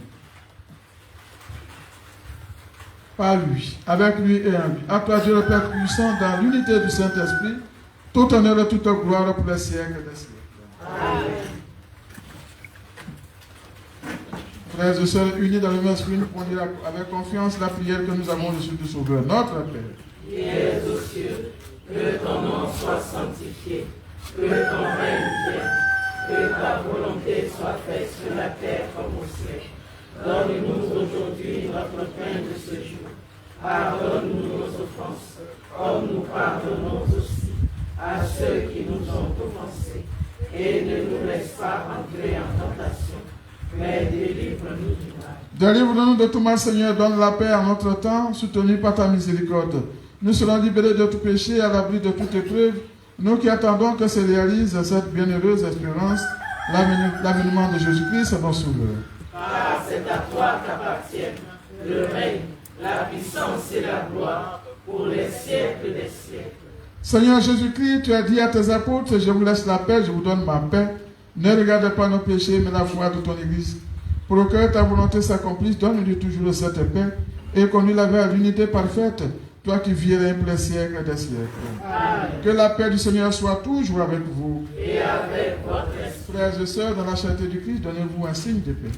Par lui, avec lui et en lui, à toi Dieu le Père puissant, dans l'unité du Saint-Esprit, tout honneur et toute gloire pour les siècles des siècles. Amen. Frères et sœurs unis dans le même esprit, nous pouvons dire avec confiance la prière que nous avons reçue du Sauveur, notre Père. Qui es aux cieux, que ton nom soit sanctifié, que ton règne vienne, que ta volonté soit faite sur la terre comme au ciel. Donne-nous aujourd'hui notre pain de ce jour. Pardonne-nous nos offenses, comme nous pardonnons aussi à ceux qui nous ont offensés. Et ne nous laisse pas entrer en tentation, mais délivre-nous du mal. Délivre-nous de tout mal, Seigneur, donne la paix à notre temps, soutenu par ta miséricorde. Nous serons libérés de tout péché, à l'abri de toute épreuve, nous qui attendons que se réalise cette bienheureuse espérance, l'avènement de Jésus-Christ, notre Sauveur. Car c'est à toi qu'appartiennent le règne, la puissance et la gloire pour les siècles des siècles. Seigneur Jésus-Christ, tu as dit à tes apôtres, je vous laisse la paix, je vous donne ma paix. Ne regarde pas nos péchés, mais la foi de ton Église. Pour que ta volonté s'accomplisse, donne-lui toujours cette paix et conduis-la vers l'unité parfaite, toi qui vis et règnes pour les siècles des siècles. Amen. Que la paix du Seigneur soit toujours avec vous. Et avec votre esprit. Frères et sœurs, dans la charité du Christ, donnez-vous un signe de paix.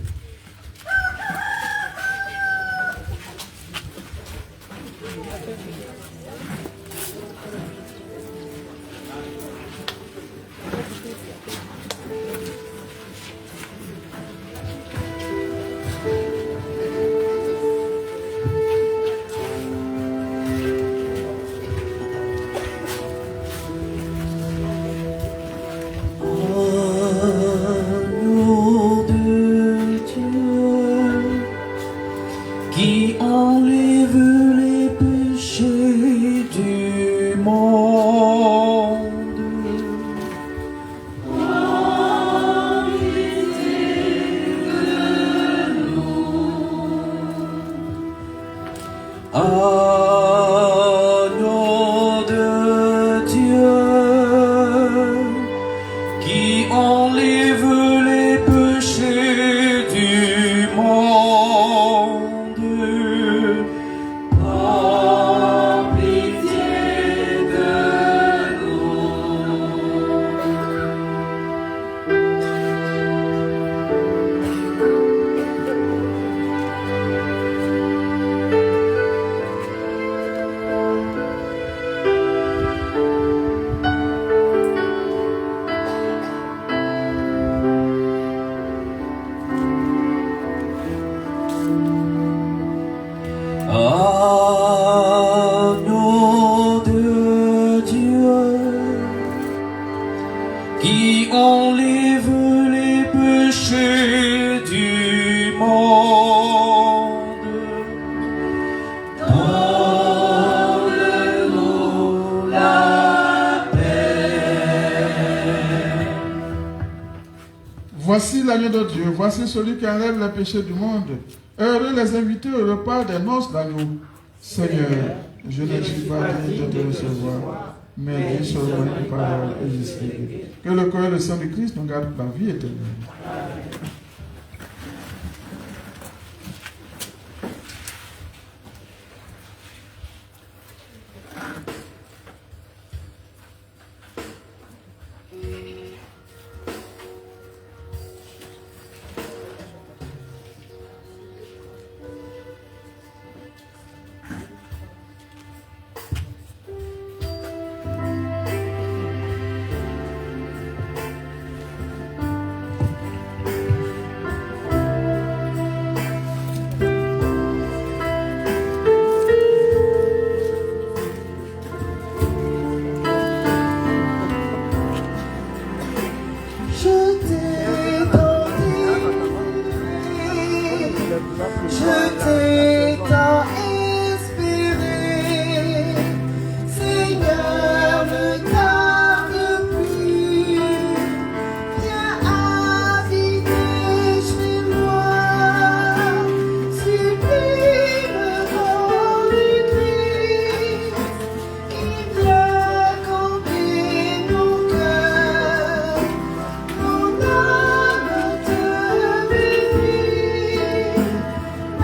Qui enlève les péchés du monde. Agneau de Dieu, qui enlève les péchés du monde. Prends pitié de nous. Agneau de Dieu, qui enlève les péchés du monde. Donne-nous la paix. Voici l'agneau de Dieu, voici celui qui enlève les péchés du monde. Heureux les invités au repas des noces d'agneau. Seigneur, je ne suis pas digne de te recevoir, mais dis seulement une parole et je serai guéri. Que le corps et le sang du Christ nous gardent la vie éternelle.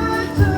Matin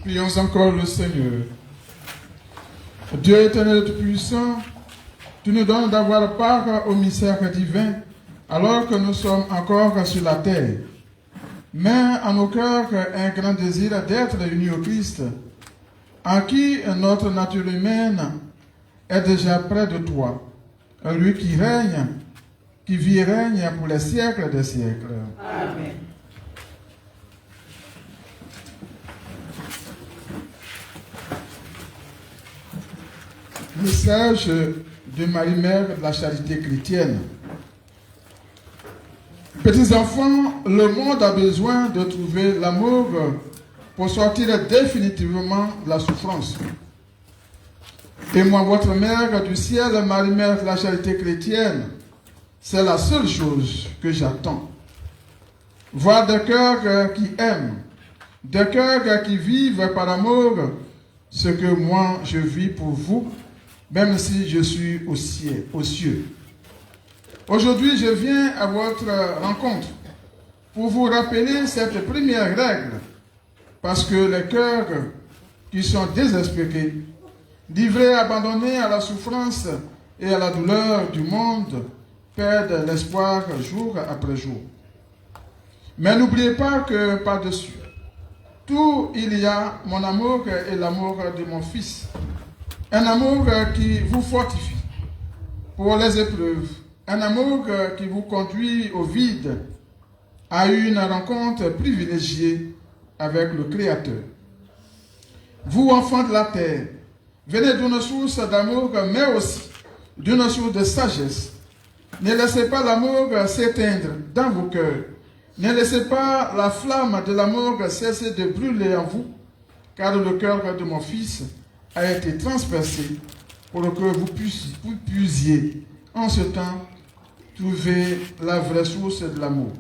Prions encore le Seigneur. Dieu éternel tout-puissant, tu nous donnes d'avoir part au mystère divin alors que nous sommes encore sur la terre. Mets en nos cœurs un grand désir d'être unis au Christ, en qui notre nature humaine est déjà près de toi, lui qui règne, qui vit et règne pour les siècles des siècles. Amen. Message de Marie-Mère de la Charité chrétienne. Petits enfants, le monde a besoin de trouver l'amour pour sortir définitivement de la souffrance. Et moi, votre Mère du ciel, Marie-Mère de la Charité chrétienne, c'est la seule chose que j'attends. Voir des cœurs qui aiment, des cœurs qui vivent par amour ce que moi je vis pour vous, même si je suis aux cieux. Aujourd'hui, je viens à votre rencontre pour vous rappeler cette première règle, parce que les cœurs qui sont désespérés, livrés, abandonnés à la souffrance et à la douleur du monde, perdent l'espoir jour après jour. Mais n'oubliez pas que par-dessus tout, il y a mon amour et l'amour de mon Fils. Un amour qui vous fortifie pour les épreuves. Un amour qui vous conduit au vide, à une rencontre privilégiée avec le Créateur. Vous, enfants de la terre, venez d'une source d'amour, mais aussi d'une source de sagesse. Ne laissez pas l'amour s'éteindre dans vos cœurs. Ne laissez pas la flamme de l'amour cesser de brûler en vous, car le cœur de mon Fils a été transpercé pour que vous puissiez, en ce temps, trouver la vraie source de l'amour.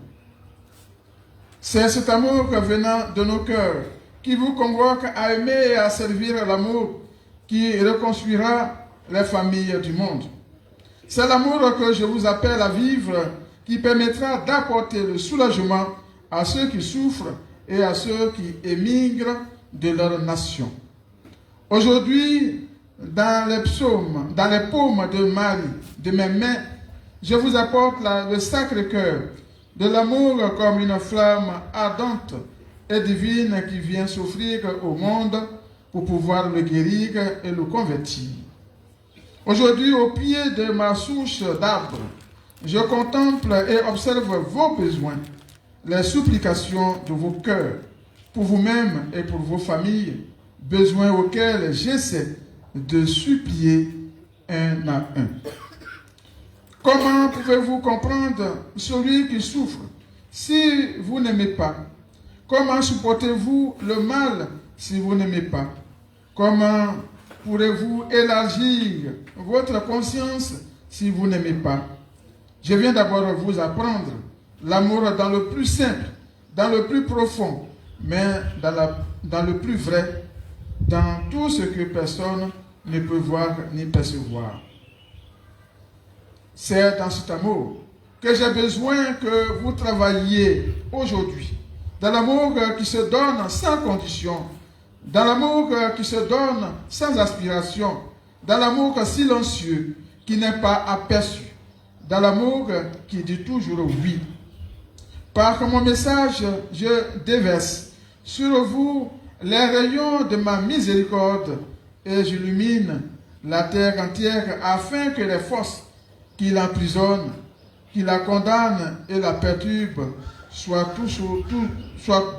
C'est cet amour venant de nos cœurs qui vous convoque à aimer et à servir l'amour qui reconstruira les familles du monde. C'est l'amour que je vous appelle à vivre qui permettra d'apporter le soulagement à ceux qui souffrent et à ceux qui émigrent de leur nation. Aujourd'hui, dans les psaumes, dans les paumes de Marie, de mes mains, je vous apporte le Sacré-Cœur de l'amour comme une flamme ardente et divine qui vient s'offrir au monde pour pouvoir le guérir et le convertir. Aujourd'hui, au pied de ma souche d'arbre, je contemple et observe vos besoins, les supplications de vos cœurs, pour vous-même et pour vos familles, besoins auxquels j'essaie de supplier un à un. Comment pouvez-vous comprendre celui qui souffre si vous n'aimez pas? Comment supportez-vous le mal si vous n'aimez pas? Comment pourrez-vous élargir votre conscience si vous n'aimez pas? Je viens d'abord vous apprendre l'amour dans le plus simple, dans le plus profond, mais dans le plus vrai, dans tout ce que personne ne peut voir ni percevoir. C'est dans cet amour que j'ai besoin que vous travailliez aujourd'hui. Dans l'amour qui se donne sans condition. Dans l'amour qui se donne sans aspiration. Dans l'amour silencieux qui n'est pas aperçu. Dans l'amour qui dit toujours oui. Par mon message, je déverse sur vous les rayons de ma miséricorde et j'illumine la terre entière afin que les forces qui l'emprisonnent, qui la condamnent et la perturbent soient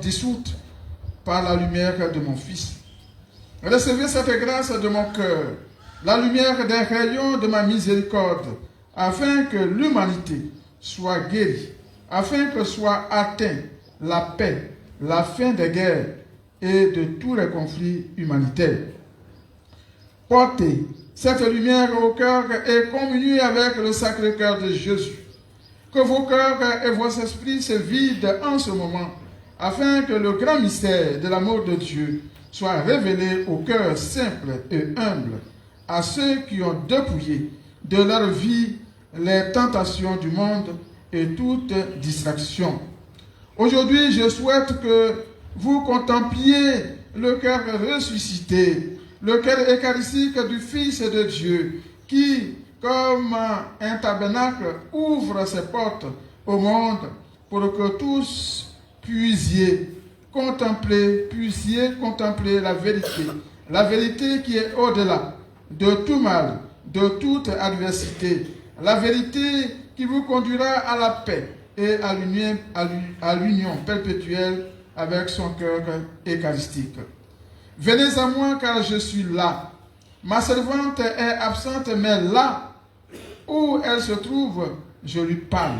dissoutes par la lumière de mon Fils. Recevez cette grâce de mon cœur, la lumière des rayons de ma miséricorde, afin que l'humanité soit guérie, afin que soit atteint la paix, la fin des guerres et de tous les conflits humanitaires. Portez cette lumière au cœur et communiez avec le Sacré-Cœur de Jésus. Que vos cœurs et vos esprits se vident en ce moment, afin que le grand mystère de l'amour de Dieu soit révélé au cœur simple et humble, à ceux qui ont dépouillé de leur vie les tentations du monde et toute distraction. Aujourd'hui, je souhaite que vous contempliez le cœur ressuscité, le cœur eucharistique du Fils de Dieu, qui, comme un tabernacle, ouvre ses portes au monde pour que tous puissiez contempler la vérité qui est au-delà de tout mal, de toute adversité, la vérité qui vous conduira à la paix et à l'union perpétuelle avec son cœur eucharistique. Venez à moi car je suis là. Ma servante est absente, mais là où elle se trouve, je lui parle.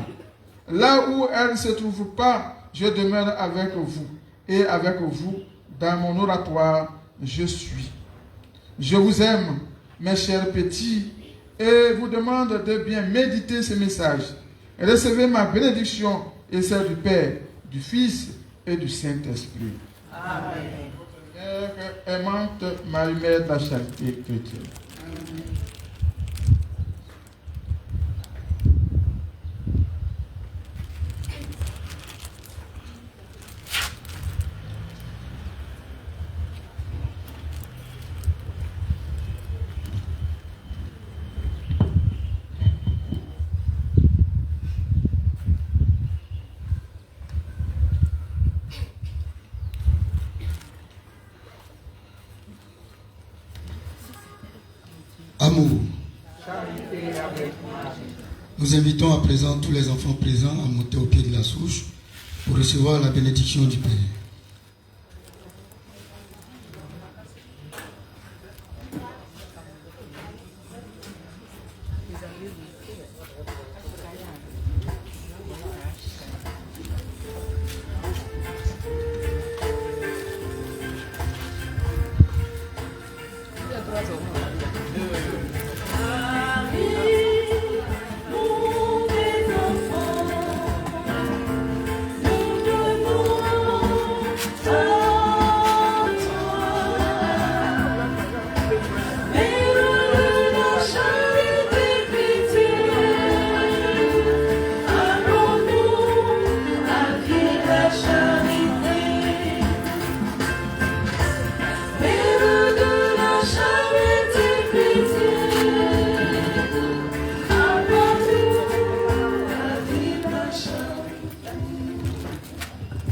Là où elle ne se trouve pas, je demeure avec vous. Et avec vous, dans mon oratoire, je suis. Je vous aime, mes chers petits, et vous demande de bien méditer ce message. Recevez ma bénédiction et celle du Père, du Fils et du Saint-Esprit. Amen. Aimante Marie-Mère de la Charité chrétienne. Amour. Nous invitons à présent tous les enfants présents à monter au pied de la souche pour recevoir la bénédiction du Père.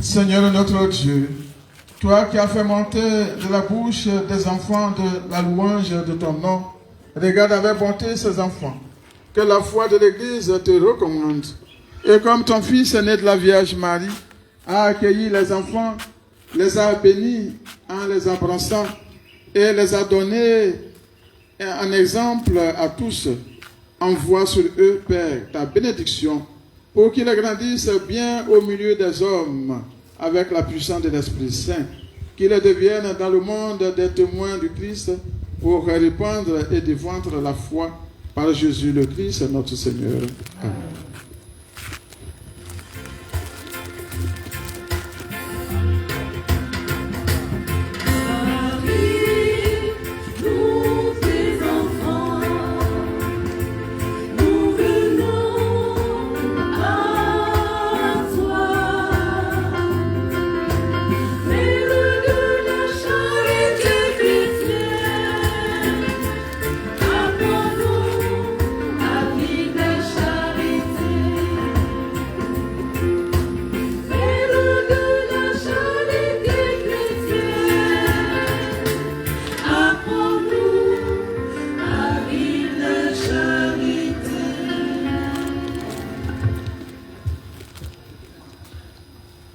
Seigneur notre Dieu, toi qui as fait monter de la bouche des enfants de la louange de ton nom, regarde avec bonté ces enfants, que la foi de l'Église te recommande. Et comme ton Fils né de la Vierge Marie a accueilli les enfants, les a bénis en les embrassant et les a donnés un exemple à tous, envoie sur eux, Père, ta bénédiction, pour qu'ils grandissent bien au milieu des hommes, avec la puissance de l'Esprit Saint, qu'ils deviennent dans le monde des témoins du Christ pour répandre et défendre la foi par Jésus le Christ, notre Seigneur. Amen.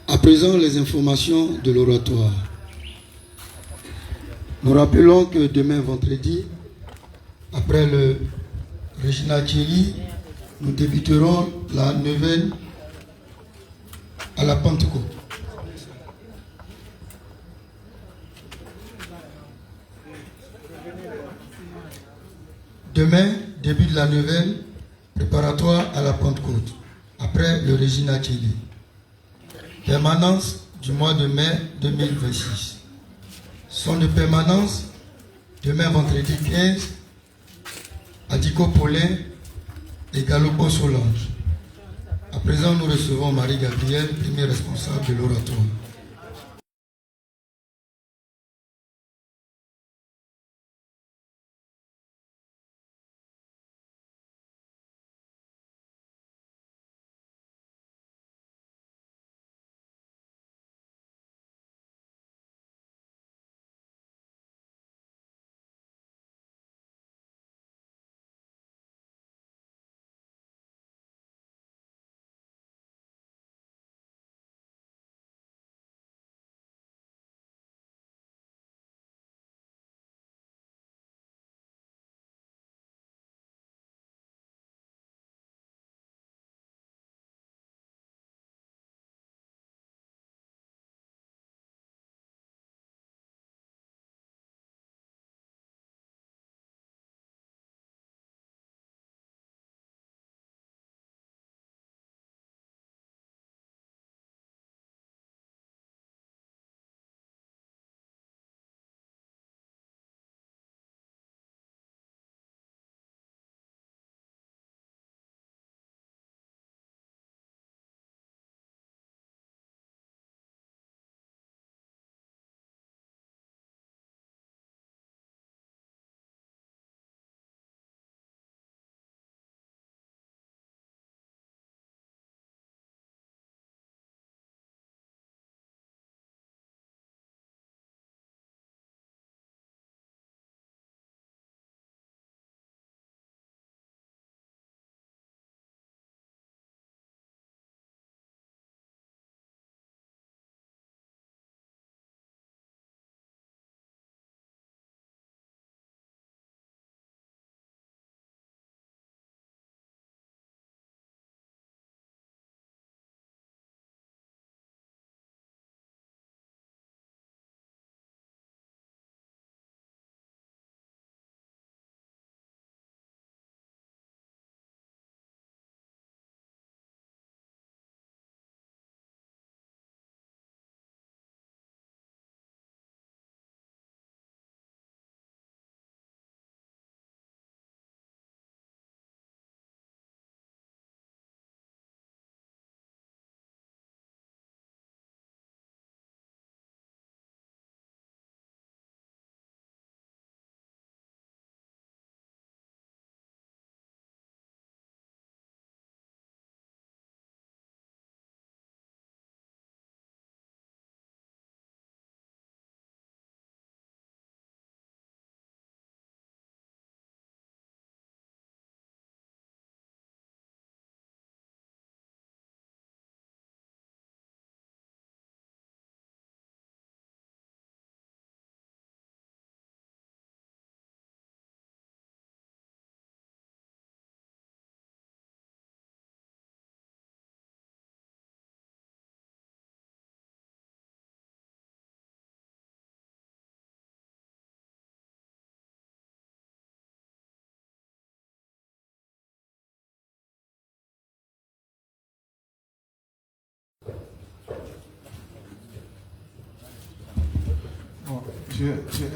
À présent, les informations de l'oratoire. Nous rappelons que demain, vendredi, après le Regina Coeli, nous débuterons la neuvaine à la Pentecôte. Demain, début de la neuvaine préparatoire à la Pentecôte, après le Regina Coeli. Permanence du mois de mai 2026. Son de permanence, demain vendredi 15, à Dico Paulin et Galopon Solange. À présent, nous recevons Marie-Gabrielle, premier responsable de l'oratoire.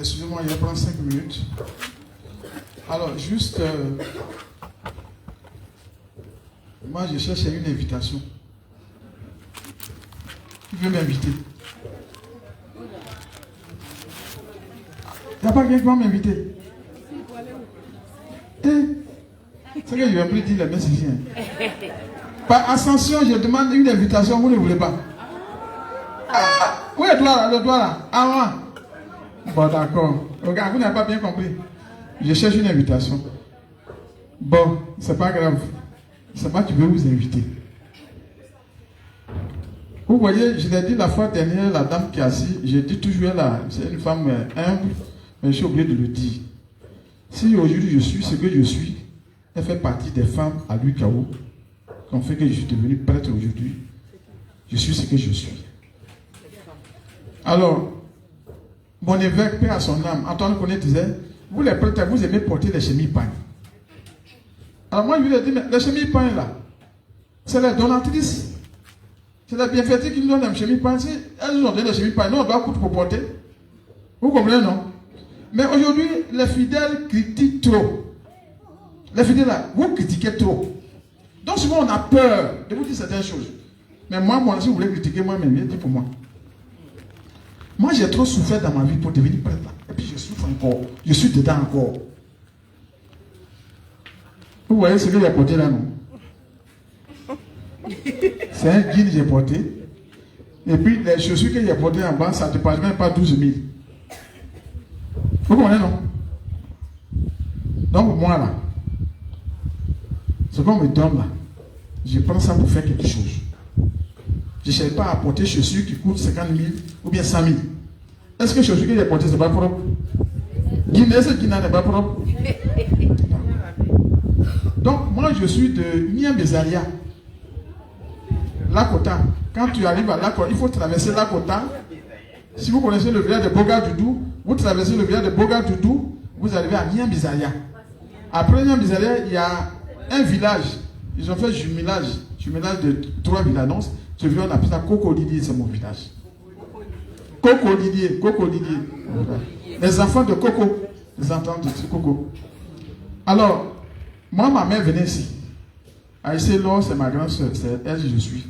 Excusez-moi, il va prendre 5 minutes. Alors, juste... moi, je cherche une invitation. Qui veut m'inviter? Il n'y a pas quelqu'un qui va m'inviter. C'est que je vais plus dire la messe ici. Par ascension, je demande une invitation, vous ne voulez pas. Où est le doigt là? Ah, ouais. Bon, d'accord. Regarde, vous n'avez pas bien compris. Je cherche une invitation. Bon, c'est pas grave. C'est pas que je vais vous inviter. Vous voyez, je l'ai dit la fois dernière, la dame qui est assise, j'ai dit toujours là, c'est une femme humble, mais j'ai oublié de le dire. Si aujourd'hui je suis ce que je suis, elle fait partie des femmes à l'UCAO, qui ont fait que je suis devenu prêtre aujourd'hui. Je suis ce que je suis. Alors, mon évêque, paix à son âme, Antoine Koné disait, vous les prêtres, vous aimez porter les chemises pagnes. Alors moi, je lui ai dit, mais les chemises pagnes là, c'est les donatrices. C'est la bienfaitrice qui nous donne les chemises pagnes. Si elles nous ont donné les chemises pagnes, nous on doit coûter pour porter. Vous comprenez, non? Mais aujourd'hui, les fidèles critiquent trop. Les fidèles là, vous critiquez trop. Donc souvent on a peur de vous dire certaines choses. Mais moi, si vous voulez critiquer moi-même, bien dit pour moi. Moi, j'ai trop souffert dans ma vie pour devenir prêtre là. Et puis je souffre encore. Je suis dedans encore. Vous voyez ce que j'ai porté là, non? C'est un jean que j'ai porté. Et puis les chaussures que j'ai portées en bas, ça ne dépasse même pas 12 000. Vous comprenez, non? Donc moi là, ce qu'on me donne là, je prends ça pour faire quelque chose. Je ne cherche pas à porter chaussures qui coûtent 50 000 ou bien 100 000. Est-ce que les chaussures que j'ai portées, ce n'est pas propre? Guinée, ce Guinée n'est pas propre. Donc moi je suis de Niambezalia. Lakota. Quand tu arrives à Lakota, il faut traverser Lakota. Si vous connaissez le village de Boga-Doudou, vous traversez le village de Boga-Doudou, vous arrivez à Niambezalia. Après Niambezalia, il y a un village. Ils ont fait jumelage de 3 villages. Donc, ce village, on appelle ça Coco-Didier, c'est mon village. Coco-Didier. Les enfants de Coco. Les enfants de Coco. Alors, moi, ma mère venait ici. Aïssé Laure, c'est ma grande soeur, c'est elle que je suis.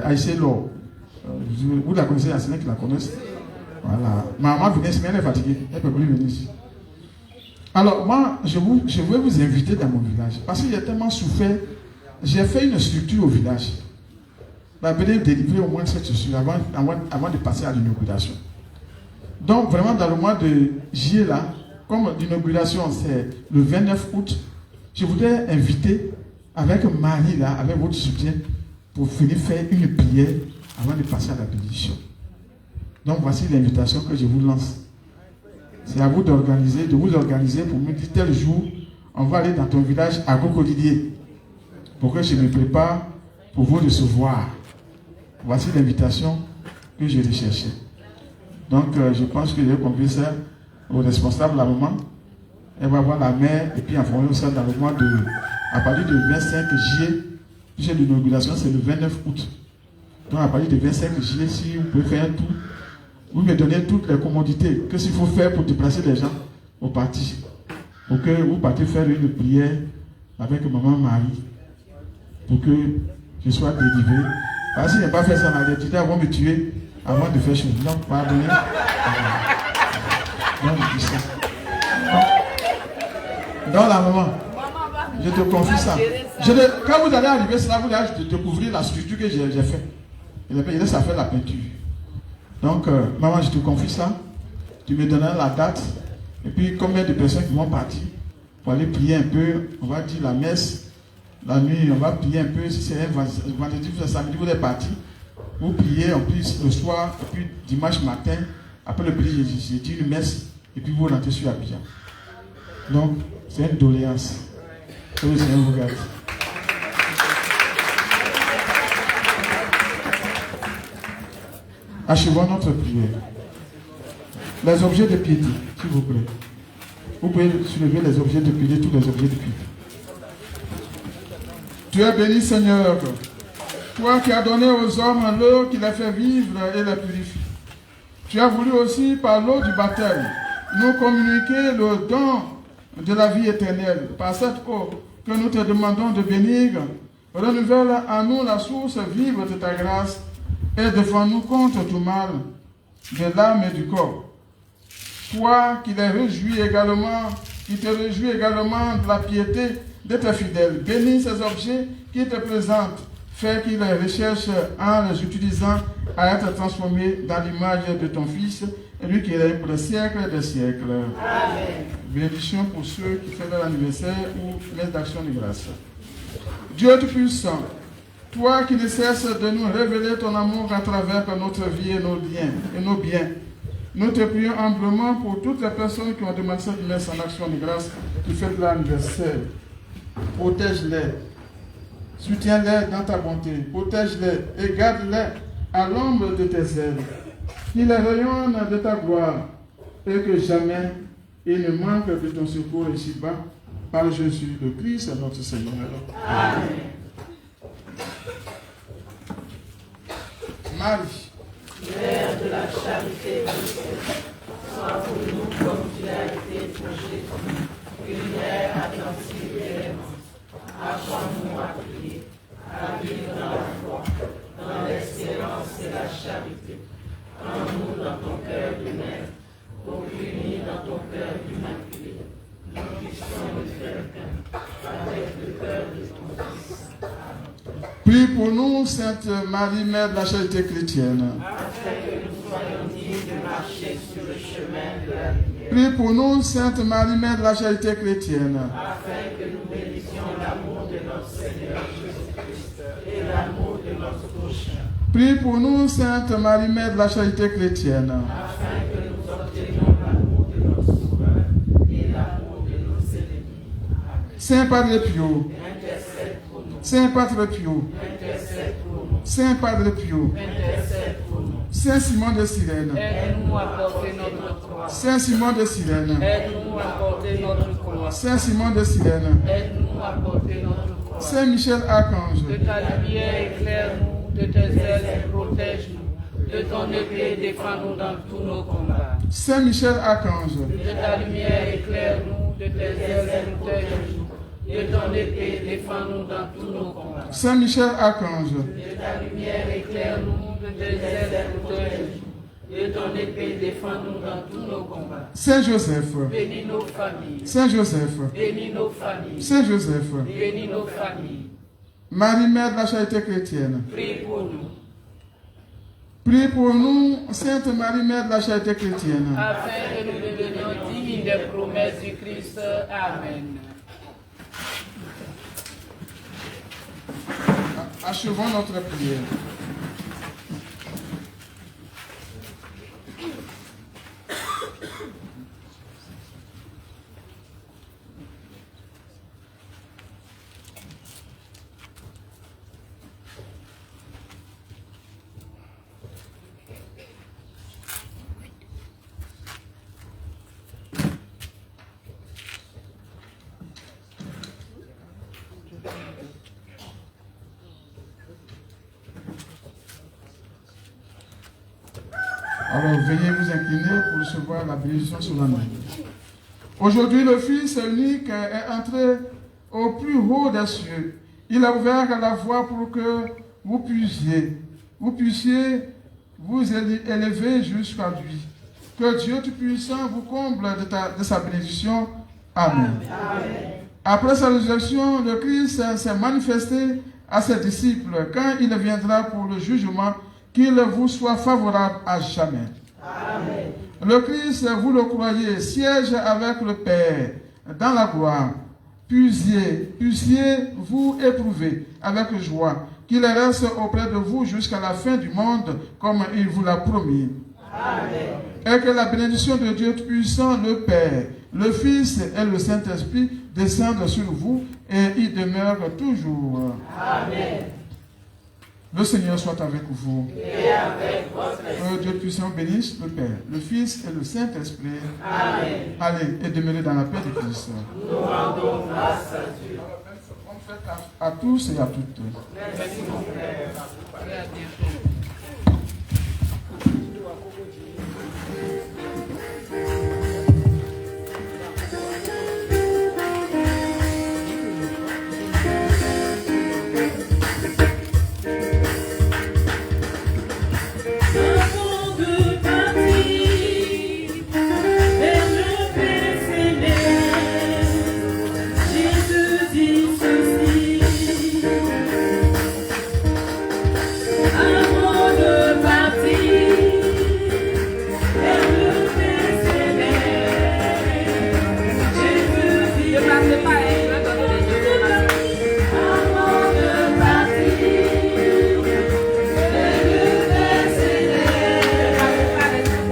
Aïssé Laure. Vous la connaissez, il y a certains qui la connaissent. Voilà. Ma maman venait ici, mais elle est fatiguée. Elle ne peut plus venir ici. Alors, moi, je veux vous inviter dans mon village. Parce que j'ai tellement souffert. J'ai fait une structure au village. Venez délivrer au moins cette structure avant de passer à l'inauguration. Donc, vraiment, dans le mois de juillet, là, comme l'inauguration, c'est le 29 août, je voudrais inviter avec Marie, là, avec votre soutien, pour finir faire une prière avant de passer à la bénédiction. Donc, voici l'invitation que je vous lance. C'est à vous d'organiser, de vous organiser pour me dire tel jour, on va aller dans ton village à Coco-Didier pour que je me prépare pour vous recevoir. Voici l'invitation que je recherchais. Donc, je pense que j'ai compris ça au responsable, la maman. Elle va voir la mère et puis envoyer ça dans le mois de... À partir du 25 juillet, puisque l'inauguration c'est le 29 août. Donc, à partir du 25 juillet, si vous pouvez faire tout, vous me donnez toutes les commodités que s'il faut faire pour déplacer les gens au parti. Pour que vous partiez faire une prière avec maman Marie. Pour que je sois délivré. Parce que si je n'ai pas fait ça, les étudiants vont me tuer avant de faire chose. Donc, pardonnez. Donc, je dis ça. Donc, la maman, je te confie ça. Quand vous allez arriver, c'est là vous allez découvrir la structure que j'ai faite. Il laisse à faire la peinture. Donc, maman, je te confie ça. Tu me donneras la date. Et puis, combien de personnes qui vont partir pour aller prier un peu. On va dire la messe. La nuit, on va prier un peu. Si c'est un vendredi, c'est samedi, vous êtes partis. Vous priez, on prie le soir. Et puis, dimanche matin, après le prier, j'ai dit une messe. Et puis, vous rentrez sur Abidjan. Donc, c'est une doléance. Que le Seigneur vous garde. Achevons notre prière. Les objets de piété, s'il vous plaît. Vous pouvez soulever les objets de piété, tous les objets de piété. Tu es béni, Seigneur. Toi qui as donné aux hommes l'eau qui les fait vivre et les purifie. Tu as voulu aussi, par l'eau du baptême, nous communiquer le don de la vie éternelle. Par cette eau que nous te demandons de bénir, renouvelle en nous la source vive de ta grâce et défends-nous contre tout mal de l'âme et du corps. Toi qui te réjouis également de la piété de tes fidèles, bénis ces objets qui te présentent, fais qu'ils les recherchent en les utilisant à être transformés dans l'image de ton Fils, lui qui règne pour les siècles des siècles. Amen. Bénédiction pour ceux qui font leur anniversaire ou les actions de grâce. Dieu Tout-Puissant, toi qui ne cesses de nous révéler ton amour à travers notre vie et nos biens, nous te prions humblement pour toutes les personnes qui ont demandé cette messe en action de grâce, qui fêtent leur anniversaire. Protège-les, soutiens-les dans ta bonté, protège-les et garde-les à l'ombre de tes ailes. Qu'ils rayonnent de ta gloire et que jamais il ne manque de ton secours ici-bas, par Jésus le Christ, notre Seigneur. Amen. Marie, Mère de la charité, sois pour nous comme tu l'as été pour Jésus, une mère attentive et aimante. Apprends-nous à prier, à vivre dans la foi, dans l'espérance et la charité. Prends-nous dans ton cœur de mère, pour unir dans ton cœur d'immaculé. Nous puissions le faire avec le cœur de ton Fils. prie pour nous, Sainte Marie, Mère de la charité chrétienne. Afin que nous soyons dignes de marcher sur le chemin de la lumière. Prie pour nous, Sainte Marie, Mère de la charité chrétienne. Afin que nous bénissions l'amour de notre Seigneur Jésus-Christ et l'amour de notre prochain. Prie pour nous, Sainte Marie, Mère de la charité chrétienne. Afin que nous obtenions l'amour de notre Sauveur et l'amour de nos ennemis. Amen. Saint Padre Pio, Intercède pour nous. Saint Padre Pio, Intercède pour nous. Saint Padre Pio, Intercède pour nous. Saint Simon de Cyrène, Aide-nous à porter notre croix. Saint Simon de Cyrène, Aide-nous à porter notre croix. Saint Simon de Cyrène, Aide-nous à porter notre croix. Saint Michel Archange, De ta lumière, éclaire-nous, de tes ailes, protège-nous. De ton épée, défends-nous dans tous nos combats. Saint Michel Archange, De ta lumière, éclaire-nous, de tes ailes, protège-nous. De ton épée, défends-nous dans tous nos combats. Saint Michel Archange, De ta lumière, éclaire-nous, de tes ailes, protège-nous. De ton épée, défends-nous dans tous nos combats. Saint Joseph, Bénis nos familles. Saint Joseph, Bénis nos familles. Saint Joseph, Bénis nos familles. Marie, Mère de la charité chrétienne. Prie pour nous, Prie pour nous, Sainte Marie, Mère de la charité chrétienne. afin que nous devenions dignes des promesses du Christ. Amen. Achevons notre prière. Alors veuillez vous incliner pour recevoir la bénédiction solennelle. Aujourd'hui, le Fils unique est entré au plus haut des cieux. Il a ouvert la voie pour que vous puissiez vous élever jusqu'à lui. Que Dieu Tout-Puissant vous comble de sa bénédiction. Amen. Après sa résurrection, le Christ s'est manifesté à ses disciples quand il viendra pour le jugement, qu'il vous soit favorable à jamais. Amen. Le Christ, vous le croyez, siège avec le Père dans la gloire. Puissiez-vous éprouver avec joie qu'il reste auprès de vous jusqu'à la fin du monde, comme il vous l'a promis. Amen. Et que la bénédiction de Dieu Tout-Puissant, le Père, le Fils et le Saint-Esprit descendent sur vous et y demeurent toujours. Amen. Le Seigneur soit avec vous. Et avec votre Que Dieu Tout-Puissant bénisse le Père, le Fils et le Saint-Esprit. Amen. Allez et demeurez dans la paix de Christ. Nous rendons grâce à Dieu. On fait à tous et à toutes. Merci mon frère. À bientôt.